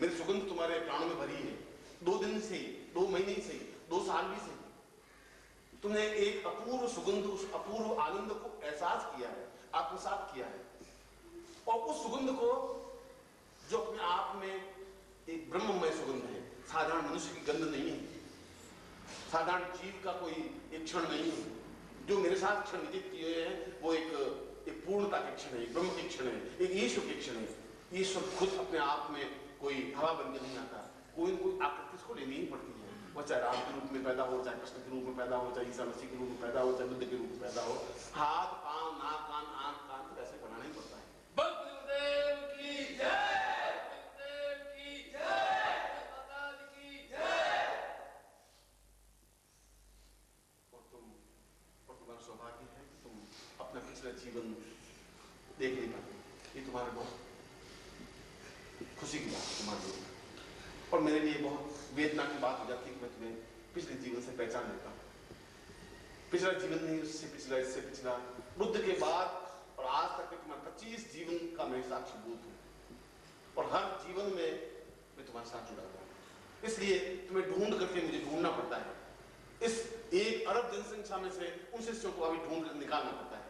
मेरी सुगंध तुम्हारे प्राणों में भरी है। 2 दिन से ही, 2 महीने से ही, 2 साल भी से तुमने एक अपूर्व सुगंध, उस अपूर्व आनंद को एहसास किया है, आत्मसात किया है। और उस सुगंध को जो अपने आप में एक ब्रह्ममय सुगंध है, साधारण मनुष्य की गंध नहीं है, साधारण जीव का कोई एक क्षण नहीं है, जो मेरे साथ क्षण व्यतीत किए हैं वो एक पूर्णता के क्षण है, एक ब्रह्म के क्षण है, एक ईश्वर के क्षण है। ईश्वर खुद अपने आप में कोई हवा बन के नहीं आता, कोई न कोई आकृति इसको लेनी ही पड़ती है। वह चाहे राम के रूप में पैदा हो, चाहे कृष्ण के रूप में पैदा हो, चाहे ईसा मसीह के रूप में पैदा हो, चाहे बुद्ध के रूप में पैदा हो, हाथ पांव नाक कान आंख कान तो ऐसे बनाना ही पड़ता है। बुद्धदेव की जय, बुद्धदेव की जय, माता की जय। और तुम्हारा सौभाग्य है कि तुम अपना पिछला जीवन देख नहीं पाते, ये तुम्हारे बहुत खुशी की बात है तुम्हारे लिए। और मेरे लिए बहुत वेदना की बात हो जाती है कि मैं तुम्हें पिछले जीवन से पहचान लेता हूँ। पिछला जीवन नहीं, उससे पिछला, इससे पिछला, बुद्ध के बाद और आज तक के तुम्हारे 25 जीवन का मैं साक्षीभूत हूँ। और हर जीवन में मैं तुम्हारे साथ जुड़ा हुआ हूँ, इसलिए तुम्हें ढूंढ करके मुझे ढूंढना पड़ता है। इस 1 अरब जनसंख्या में से उन शिष्यों को अभी ढूंढ कर निकालना पड़ता है,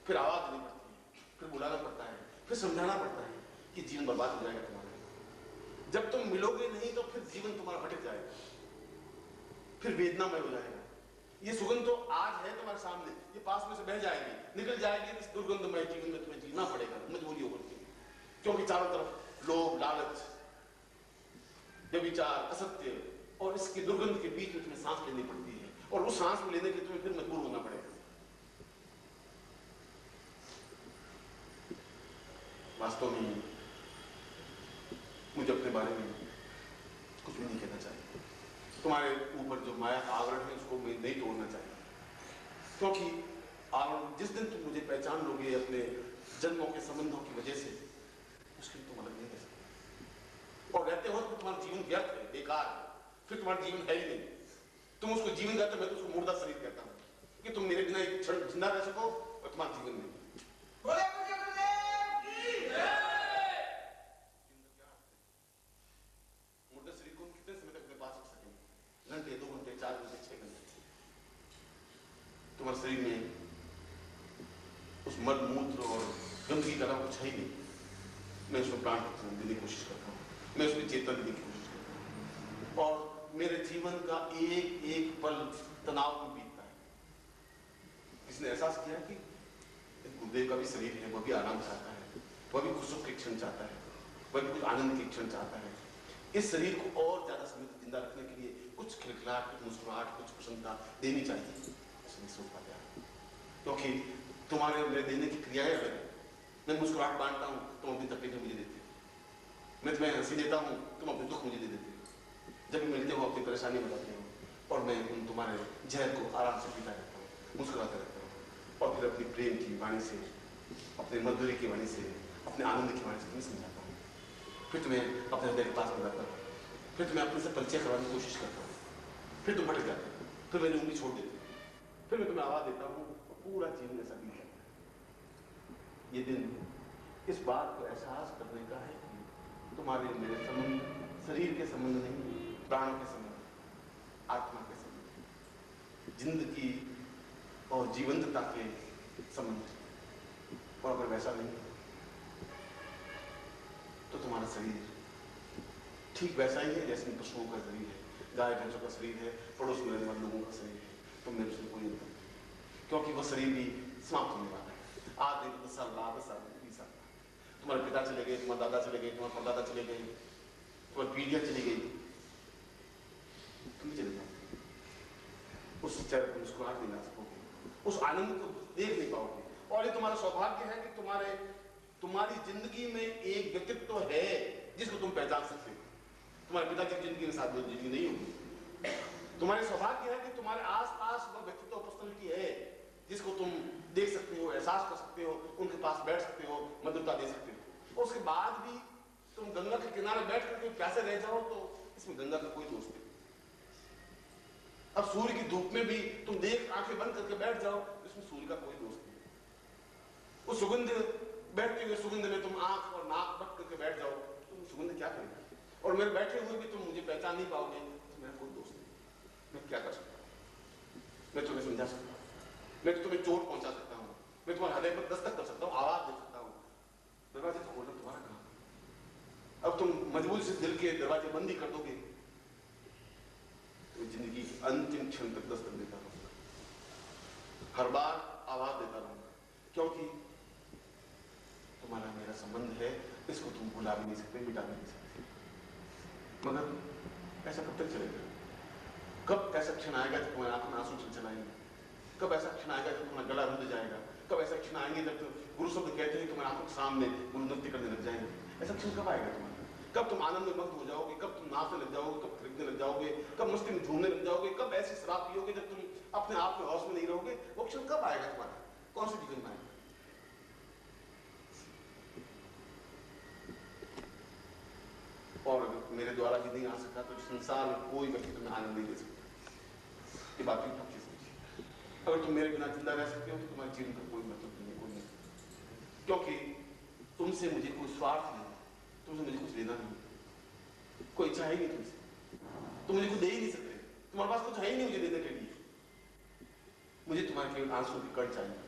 फिर आवाज देनी पड़ती है, फिर बुलाना पड़ता है, फिर समझाना पड़ता है कि जीवन बर्बाद हो जाएगा तुम्हारा। जब तुम मिलोगे नहीं तो फिर जीवन तुम्हारा भटक जाएगा, फिर वेदनामय हो जाएगा। ये सुगंध तो आज है तुम्हारे सामने, ये पास में से बह जाएगी, निकल जाएगी, इस दुर्गंधमय जीवन में तुम्हें जीना पड़ेगा मजबूरी होकर के, क्योंकि चारों तरफ लोभ, लालच, व्यभिचार, असत्य और इसकी दुर्गंध के बीच में तुम्हें सांस लेनी पड़ती है, और उस सांस को लेने के तुम्हें फिर मजबूर होना पड़ेगा। वास्तव में मुझे अपने बारे में कुछ भी नहीं कहना चाहिए। तुम्हारे ऊपर जो माया का आवरण है उसको मैं नहीं तोड़ना चाहिए, क्योंकि आवरण जिस दिन तुम मुझे पहचान लोगे अपने जन्मों के संबंधों की वजह से, उसके तुम अलग नहीं रह सकते। और रहते हो तो तुम्हारा जीवन व्यर्थ है, बेकार है, फिर तुम्हारा जीवन है ही नहीं। तुम उसको जीवन कहते हो, मैं तो उसको मुर्दा शरीर कहता हूँ, कि तुम मेरे बिना एक क्षण जिंदा रह सको और तुम्हारा जीवन नहीं। घंटे, 2 घंटे, 4 घंटे, 6 घंटे तुम्हारे शरीर में उस मल मूत्र और गंदगी का कुछ है ही नहीं। मैं उसमें प्राण देने की कोशिश करता हूँ, मैं उसमें चेतना देने की कोशिश करता हूँ, और मेरे जीवन का एक एक पल तनाव में बीतता है। इसने एहसास किया कि गुरुदेव का भी शरीर है, वह भी आराम चाहता है, वह भी खुश के क्षण चाहता है, वह भी कुछ आनंद के क्षण चाहता है। इस शरीर को और ज्यादा समय तक जिंदा रखने के लिए कुछ खिलखिलाहट, कुछ मुस्कुराहट, कुछ प्रसन्नता देनी चाहिए। ऐसे नहीं सोच पाते आप, क्योंकि तुम्हारे मेरे देने की क्रियाएं अलग है। मैं मुस्कुराहट बांटता हूँ, तुम अपनी तकलीफें मुझे देते हो। मैं तुम्हें हंसी देता हूँ, तुम अपने दुख मुझे दे देते हो। जब भी मिलते हो अपनी परेशानी बताते हो, और मैं उन तुम्हारे जहर को आराम से पीता रहता हूँ, मुस्कुराते रहता हूँ, और फिर अपनी प्रेम की वाणी से, अपने मधुरी की वाणी से, अपने आनंद की वाणी से तुम्हें समझाता हूँ। फिर तुम्हें अपने हृदय के पास बुलाता हूँ, फिर तुम्हें अपने से परिचय करवाने की कोशिश करता हूँ, फिर तुम भटक जाते हो, फिर मेरी उंगली छोड़ देते हो, फिर मैं तुम्हें आवाज देता हूँ, और पूरा जीवन ऐसा बीत जाता है। ये दिन इस बात को एहसास करने का है कि तुम्हारे मेरे संबंध शरीर के संबंध नहीं, प्राण के संबंध, आत्मा के संबंध, जिंदगी और जीवंतता के संबंध। और अगर वैसा नहीं तो तुम्हारा शरीर ठीक वैसा ही है जैसे पशुओं का शरीर है, गाय भैंसों का शरीर है, पड़ोस में रहने वाले लोगों का शरीर है। तो मेरे उसमें कोई अंतर नहीं, क्योंकि वह शरीर भी समाप्त होने वाला है। आज नहीं तो 10 साल बाद, 10 साल, 20 साल, तुम्हारे पिता चले गए, तुम्हारे दादा चले गए, तुम्हारे परदादा चले गए, तुम्हारी पीढ़ियां चली गई, तुम चले जाओगे। उस चेहरे को मुस्कुराहट नहीं ला सकोगे, उस आनंद को देख नहीं पाओगे। और ये तुम्हारा सौभाग्य है कि तुम्हारी जिंदगी में एक व्यक्तित्व है जिसको तुम पहचान सकते हो। तुम्हारे पिता की जिंदगी में साथ जिंदगी नहीं होगी। तुम्हारे सौभाग्य है कि तुम्हारे आसपास वो व्यक्तित्व, पर्सनैलिटी है जिसको तुम देख सकते हो, एहसास कर सकते हो, उनके पास बैठ सकते हो, मधुरता दे सकते हो। और उसके बाद भी तुम गंगा के किनारे बैठ करके प्यासे रह जाओ तो इसमें गंगा का कोई दोष नहीं। अब सूर्य की धूप में भी तुम देख आंखें बंद करके बैठ जाओ, इसमें सूर्य का कोई दोष नहीं। उस सुगंध, बैठते हुए सुगंध में तुम आंख और नाक बंद करके बैठ जाओ, तुम सुगंध क्या करेगा? और मेरे बैठे हुए भी तुम मुझे पहचान नहीं पाओगे, तो मेरा कोई दोस्त नहीं। मैं क्या कर सकता हूँ? मैं तुम्हें समझा सकता हूँ, मैं तो तुम्हें चोट पहुंचा सकता हूँ, मैं तुम्हारे हृदय पर दस्तक कर सकता हूँ, आवाज दे सकता हूँ। दरवाजे तो खोलना तुम्हारा काम। अब तुम मजबूरी से दिल के दरवाजे बंद ही कर दोगे तो जिंदगी की अंतिम क्षण तक दस्तक देता रहूंगा, हर बार आवाज देता रहूंगा, क्योंकि तुम्हारा मेरा संबंध है, इसको तुम भुला भी नहीं सकते, मिटा भी नहीं सकते। मगर ऐसा कब तक चलेगा? कब ऐसा क्षण आएगा जब तुम्हारी आंखों में आंसू चल चलाएंगे? कब ऐसा क्षण आएगा जब तुम्हारा गला रुंध जाएगा? कब ऐसा क्षण आएंगे जब गुरु शब्द कहते हैं तुम्हारी आंखों के सामने गुरु नृत्य करने लग जाएंगे? ऐसा क्षण कब आएगा तुम्हारा? कब तुम आनंद में मग्न हो जाओगे? कब तुम नाचने लग जाओगे? कब खरीदने लग जाओगे? कब मस्ती में झूमने लग जाओगे? कब ऐसी शराब पियोगे जब तुम अपने आप में होश में नहीं रहोगे? वो क्षण कब आएगा तुम्हारा? कौन सी जीवन में आएगा? और अगर मेरे द्वारा भी नहीं आ सका तो संसार में कोई व्यक्ति तुम्हें आनंद नहीं दे सकता। ये बात भी पक्की समझिए। अगर तुम मेरे बिना जिंदा रह सकते हो तो तुम्हारे जीवन का कोई मतलब नहीं, कोई नहीं, क्योंकि तुमसे मुझे कोई स्वार्थ नहीं, तुमसे मुझे कुछ लेना नहीं, कोई इच्छा है नहीं तुमसे, तुम मुझे कुछ दे ही नहीं सकते, तुम्हारे पास कुछ है ही नहीं मुझे देने के लिए। मुझे तुम्हारे केवल आंसू की कण चाहिए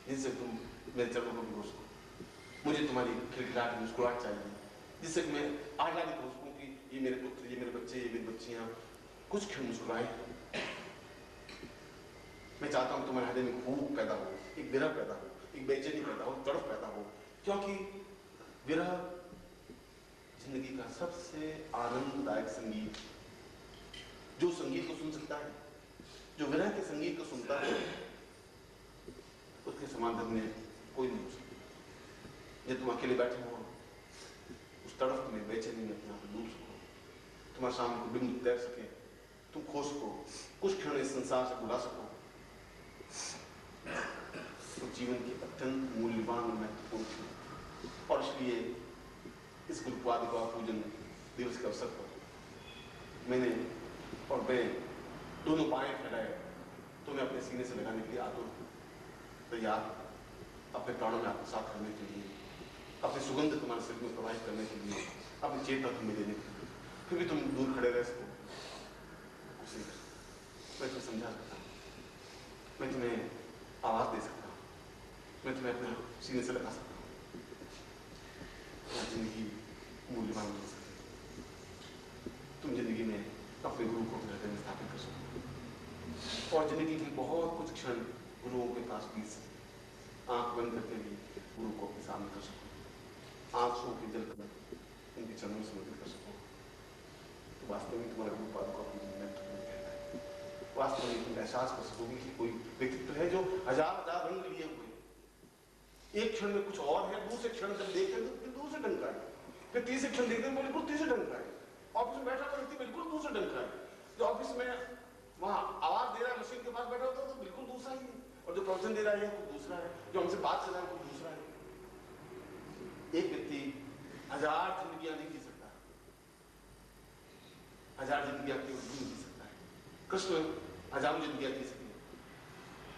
जिनसे तुम मेरे चरणों को भिगो सको। मुझे तुम्हारी खिलखिलाहट, मुस्कुराहट चाहिए जिससे मैं आह्लादित हो सकूं कि ये मेरे पुत्र, ये मेरे बच्चे, ये मेरी बच्चियां कुछ क्षण मुस्कुराए। मैं चाहता हूं तुम्हारे हृदय में भूख पैदा हो, एक विरह पैदा हो, एक बेचैनी पैदा हो, तड़प पैदा हो, क्योंकि विरह जिंदगी का सबसे आनंददायक संगीत, जो संगीत को सुन सकता है, जो विरह के संगीत को सुनता है, उसके समान धन में कोई नहीं हो सकता। जब तुम अकेले बैठे हो उस तड़फ में, बेचैनी में अपने आप डूब सको, तुम्हारे सामने को बिंदु तैर सके, तुम खो सको, कुछ क्षण इस संसार से बुला सको, तो जीवन की अत्यंत मूल्यवान और महत्वपूर्ण क्षण। और इसलिए इस गुरु पादुका पूजन दिवस के अवसर पर मैंने और मैं दोनों पाए फैलाए, तुम्हें अपने सीने से लगाने के लिए आतुर, तैयार, अपने प्राणों में आत्मसात करने के लिए, अपनी सुगंध तुम्हारे सिर में प्रवाहित करने के लिए, अपनी चेतना तुम्हें देने के लिए। फिर भी तुम दूर खड़े रह सको, कुछ नहीं कर सकता। मैं तुम्हें समझा सकता हूँ, मैं तुम्हें आवाज दे सकता हूँ, मैं तुम्हें अपने सीने से लगा सकता हूँ। जिंदगी मूल्यवान हो सकती, तुम जिंदगी में अपने गुरु को अपने हृदय में स्थापित कर सको, और जिंदगी की बहुत कुछ क्षण गुरुओं के पास बीत सके। आंख बंद करके भी गुरु को अपने सामने कर सको, आंसू के जल कर उनके चरणों में समर्पित कर सको, तो वास्तव में तुम्हारे गुरु पादुका पूजन में तुम्हें कहना है। वास्तव में तुम एहसास कर सकोगे कि कोई व्यक्तित्व है जो हजार हजार रंग लिए हुए, एक क्षण में कुछ और है, दूसरे क्षण जब देखते तो फिर दूसरे ढंग का है, फिर तीसरे क्षण देखते हैं बिल्कुल तीसरे ढंग का है। ऑफिस में बैठा तो व्यक्ति बिल्कुल दूसरे ढंग का है, जो ऑफिस में वहां आवाज दे रहा है मशीन के पास बैठा होता है तो बिल्कुल दूसरा ही है, और जो प्रवचन दे रहा है वो दूसरा है, जो हमसे बात कर रहा है वो दूसरा है। एक व्यक्ति हजार जिंदगियां नहीं जी सकता, हजार जिंदगियां नहीं जी सकता है। कृष्ण हजारों जिंदगियां जी सकती है।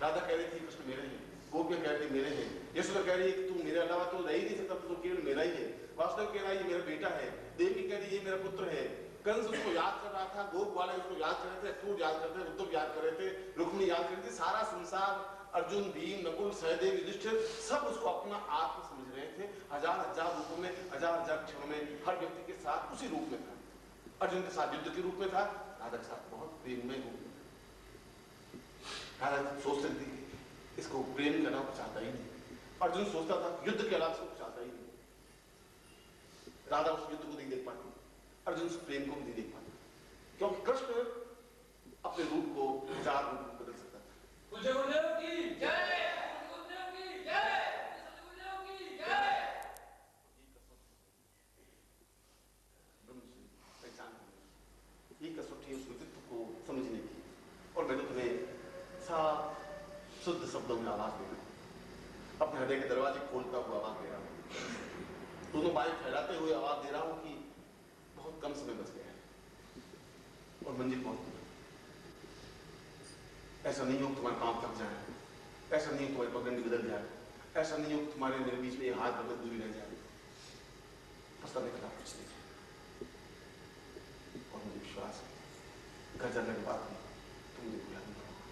राधा कह रही थी कृष्ण मेरे हैं, गोपियां कह रही थी मेरे हैं, यशोदा कह रही है कि तू मेरे अलावा तो रह ही नहीं सकता, तो केवल मेरा ही है। वासुदेव कह रहा है ये मेरा बेटा है, देवी कह रही है ये मेरा पुत्र है। कंस उसको याद कर रहा था, गोप वाले उसको याद कर रहे थे, अक्रूर याद कर रहे थे, उद्धव याद कर रहे थे, रुक्मिणी याद कर रही थी, सारा संसार, अर्जुन, भीम, नकुल, सहदेव, युधिष्ठिर सब उसको अपना आत्मा समझ रहे थे। हजार हजार रूपों में, हजार हजार क्षणों में हर व्यक्ति के साथ उसी रूप में था। अर्जुन के साथ युद्ध के रूप में था, राधा के साथ बहुत प्रेममय रूप में। राधा सोचती थी इसको प्रेम करना चाहता ही नहीं, अर्जुन सोचता था युद्ध के अलावा कुछ चाहता ही नहीं। राधा उस युद्ध को नहीं देख पाती, अर्जुन उस प्रेम को भी नहीं देख पाता, क्योंकि कृष्ण अपने रूप को हजार रूप में बदल सकता था। गुरुदेव की जय, गुरुदेव की जय, गुरुदेव की जय। ये कसौटी उस व्यक्तित्व को समझने की, और मैंने तुम्हें साफ शुद्ध शब्दों में आवाज देना, अपने हृदय के दरवाजे खोलता हुआ आवाज दे रहा हूं, दोनों बाएं फैलाते हुए आवाज दे रहा हूं कि बहुत कम समय बच गया है और मंजिल बहुत दूर है। ऐसा नहीं हो तुम्हारे काम थक जाए, ऐसा नहीं हो तुम्हारी पगडंडी बदल जाए, ऐसा नहीं हो कि तुम्हारे मेरे बीच में हाथ बदल दूरी रह जाए, पछताने का कुछ नहीं। और मुझे विश्वास है घर जाने के बाद भी तुम मुझे भुला नहीं पाओगे,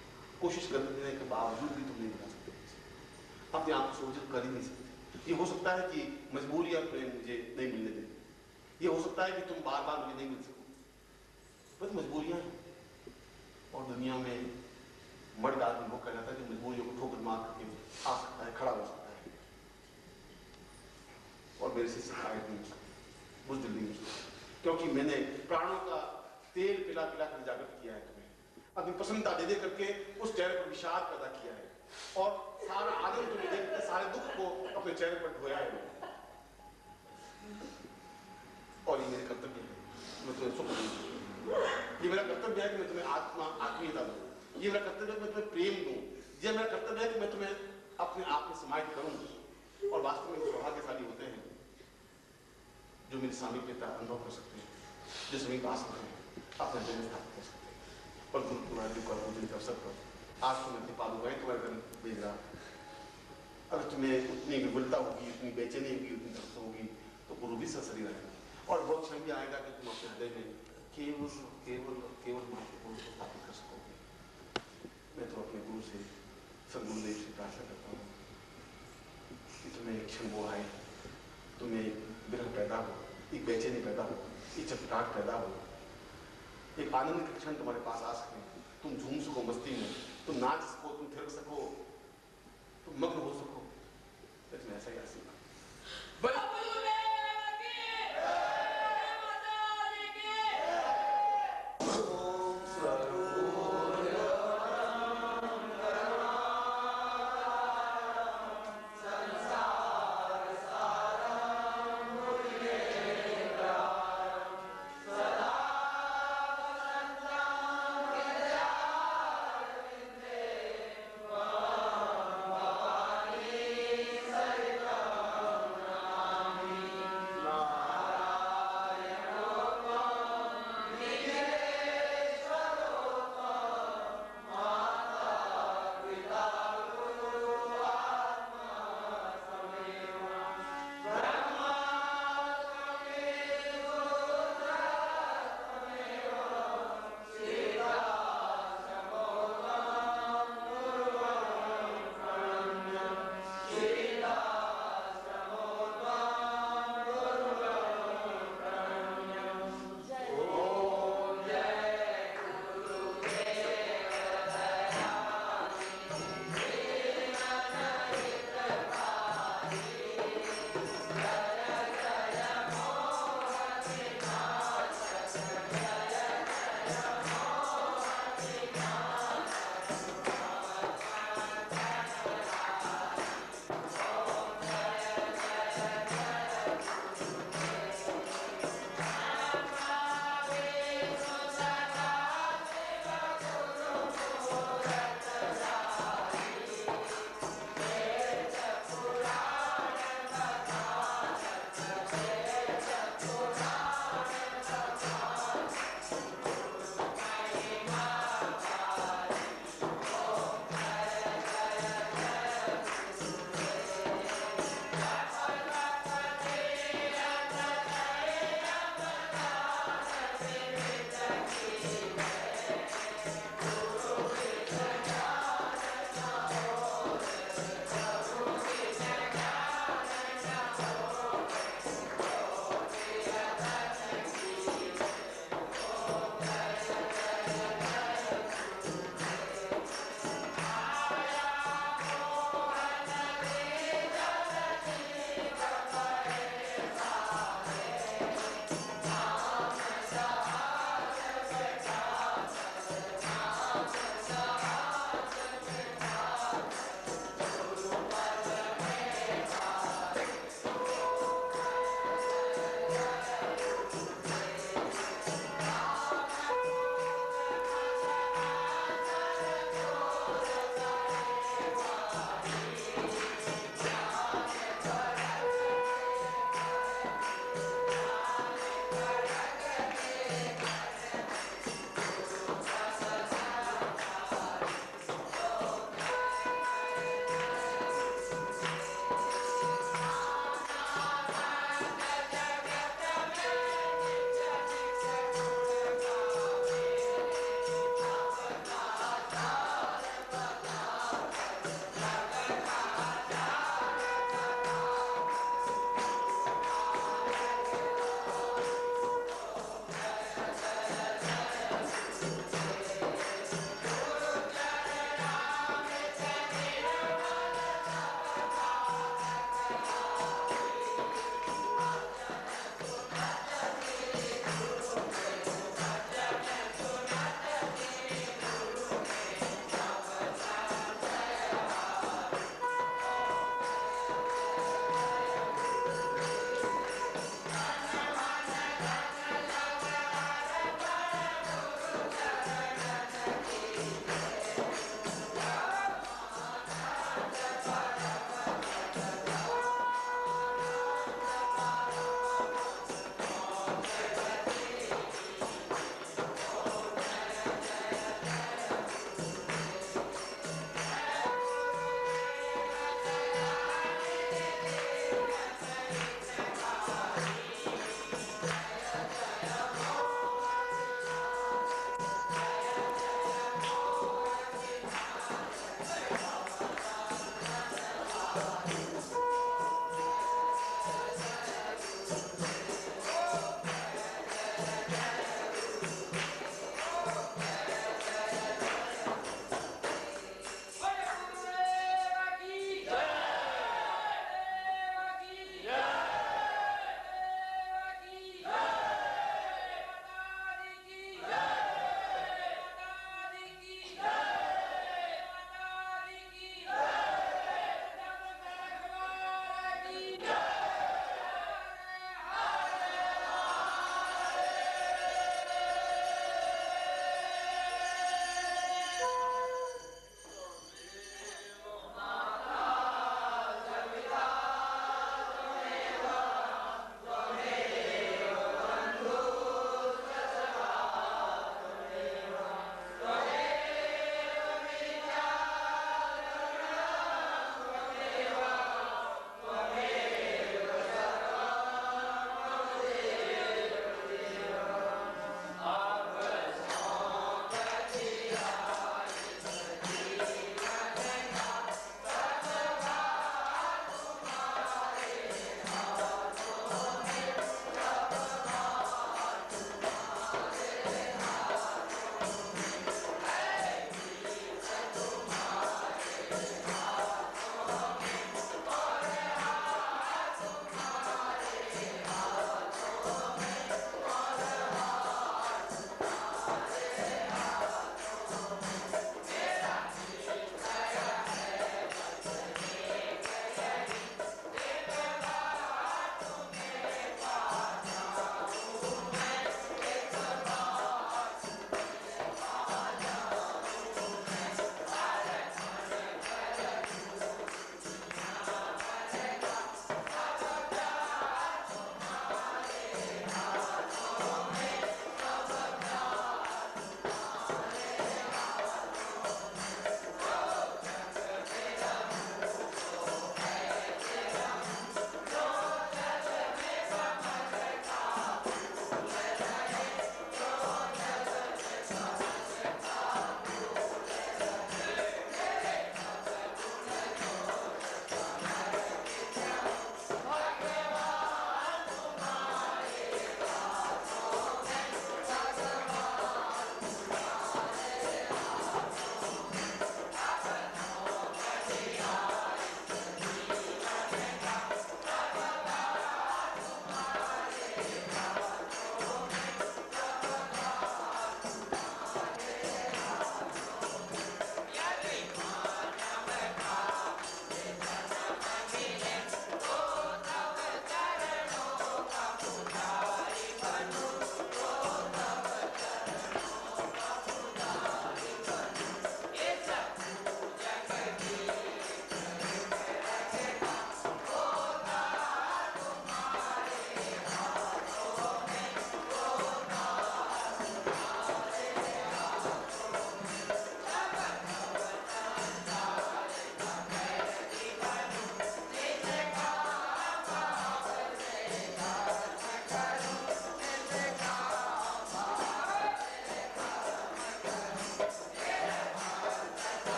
कोशिश करने के बावजूद भी तुम नहीं भुला सकते, अपने आप को सोच कर ही नहीं सकते। ये हो सकता है कि मजबूरी और प्रेम मुझे नहीं मिलने देते, ये हो सकता है कि तुम बार बार मुझे नहीं मिल सको, बस मजबूरियां हैं। और दुनिया में मर्द आदमी वो कहलाता है कि मजबूरियों को ठोकर मार करके आ सकता है, खड़ा हो सकता है, और मेरे से शिकायत नहीं हो सकती, बुज़दिल नहीं हो सकती, क्योंकि मैंने प्राणों का तेल पिला पिला कर जागृत किया है तुम्हें, अपनी पसंदीदा दे दे करके उस चेहरे पर विषाद पैदा किया है, और सारा आनंद तुम्हें देखकर सारे दुख को अपने चेहरे पर ढोया है। और ये मेरे कर्तव्य है, मैं तुम्हें सुख दूं, ये मेरा कर्तव्य है कि मैं तुम्हें आत्मीयता दूं, ये मेरा कर्तव्य है कि मैं तुम्हें प्रेम दूं, ये मेरा कर्तव्य है कि मैं तुम्हें अपने आप में समाहित करूं। और वास्तव में सौभाग्यशाली होते हैं जो मेरी सामीप्यता अनुभव कर सकते हैं, जो समीप आ सकते हैं, अपने हृदय में स्थापित कर सकते हैं। और गुरु तुम्हारे का पूजन के अवसर पर आज तुम्हें अपनी पादुकाएं तुम्हारे घर भेज रहा, अगर तुम्हें उतनी विपुलता होगी, उतनी बेचैनी होगी, उतनी दर्द होगी, तो गुरु भी ससरी रहेगा। और बहुत क्षण भी आएगा कि तुम अपने हृदय में केवल केवल केवल महत्वपूर्ण को स्थापित कर सकोगे। मैं तो अपने गुरु से, सदगुरुदेव से प्रार्थना करता हूँ कि तुम्हें एक क्षण वो आए, तुम्हें विरह पैदा हो, एक बेचैनी पैदा हो, एक चटपटाहट पैदा हो, एक आनंद के क्षण तुम्हारे पास आ सके, तुम झूम सको मस्ती में, तुम नाच सको, तुम थिरक सको, तुम मग्न हो सको, लेकिन ऐसा ही आसीना।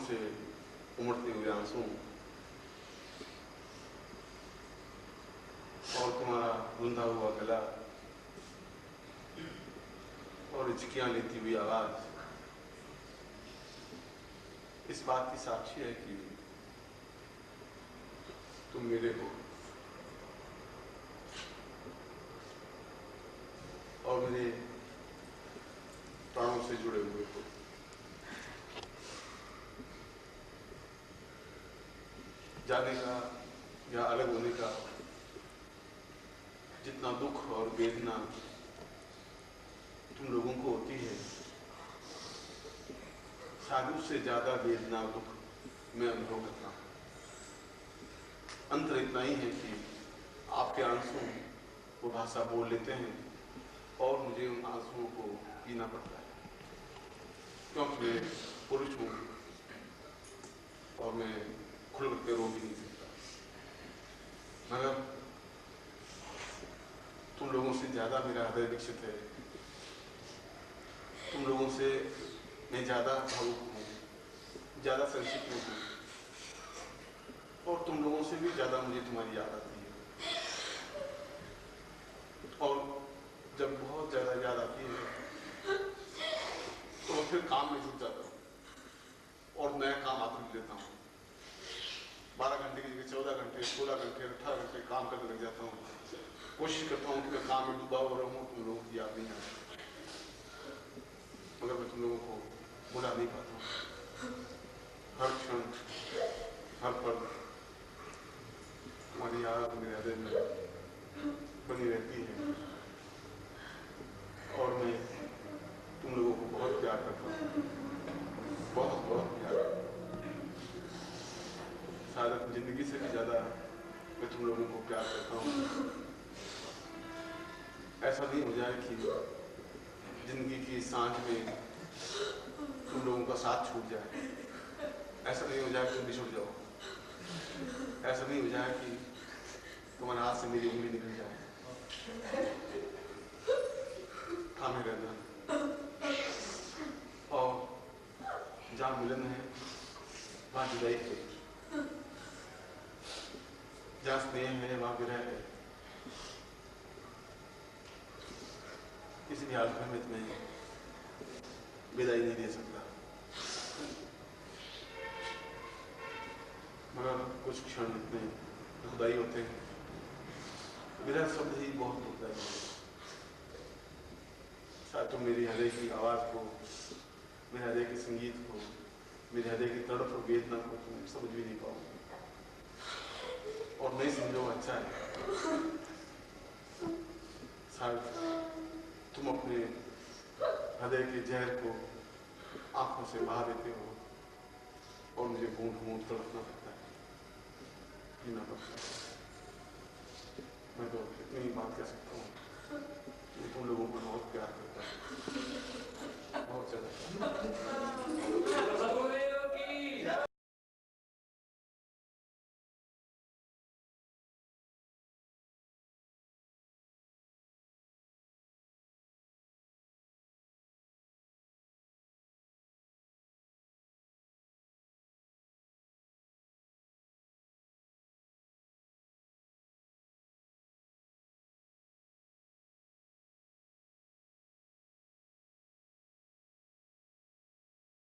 से उमड़ते हुए आंसू और तुम्हारा रुंधा हुआ गला और हिचकियां लेती हुई आवाज इस बात की साक्षी है कि तुम मेरे हो और मेरे प्राणों से जुड़े हुए हो। जाने का या अलग होने का जितना दुख और वेदना तुम लोगों को होती है, शायद उससे ज्यादा वेदना और दुख मैं अनुभव करता हूं। अंतर इतना ही है कि आपके आंसू वो भाषा बोल लेते हैं और मुझे उन आंसुओं को पीना पड़ता है, क्योंकि मैं पुरुष हूं और मैं खुल करके रो भी नहीं सकता। मगर तुम लोगों से ज्यादा मेरा हृदय विकसित है, तुम लोगों से मैं ज्यादा भावुक हूँ, ज्यादा संक्षिप्त हूँ और तुम लोगों से भी ज्यादा मुझे तुम्हारी याद आती है। और जब बहुत ज्यादा याद आती है तो फिर काम में जुट जाता हूँ और नया काम हाथ लेता हूँ। 12 घंटे की जगह 14 घंटे, 16 घंटे, 18 घंटे काम करने लग जाता हूँ। कोशिश करता हूँ कि मैं काम में डूबा हो रहा हूँ, तुम लोगों की याद नहीं आती, मगर मैं तुम लोगों को भुला नहीं पाता हूँ। हर क्षण हर पल तुम्हारी याद मेरे हृदय में बनी रहती है और मैं तुम लोगों को बहुत प्यार करता हूँ, बहुत बहुत प्यार। शायद जिंदगी से भी ज्यादा मैं तुम लोगों को प्यार करता हूँ। ऐसा नहीं हो जाए कि जिंदगी की सांझ में तुम लोगों का साथ छूट जाए, ऐसा नहीं हो जाए कि तुम बिछुड़ जाओ, ऐसा नहीं हो जाए कि तुम्हारे हाथ से मेरी उंगली निकल जाए। थामे रहना और जहाँ मिलन है वहाँ जुदाई है, जहाँ स्नेह है वहाँ विरह है। किसी भी हालत में मैं तुम्हें विदाई नहीं दे सकता, मगर कुछ क्षण इतने दुखदाई होते हैं। विरह शब्द ही बहुत दुखदाई है। शायद तुम मेरी हृदय की आवाज को, मेरे हृदय के संगीत को, मेरे हृदय की तड़प और वेदना को तुम समझ भी नहीं पाओगे, और नहीं समझो अच्छा है। शायद तुम अपने हृदय के जहर को आंखों से बहा देते हो और मुझे बूंद बूंद तड़पना पड़ता है, पीना पड़ता है। मैं तो इतनी बात कह सकता हूँ कि तुम लोगों को बहुत प्यार करता हूँ, बहुत ज्यादा।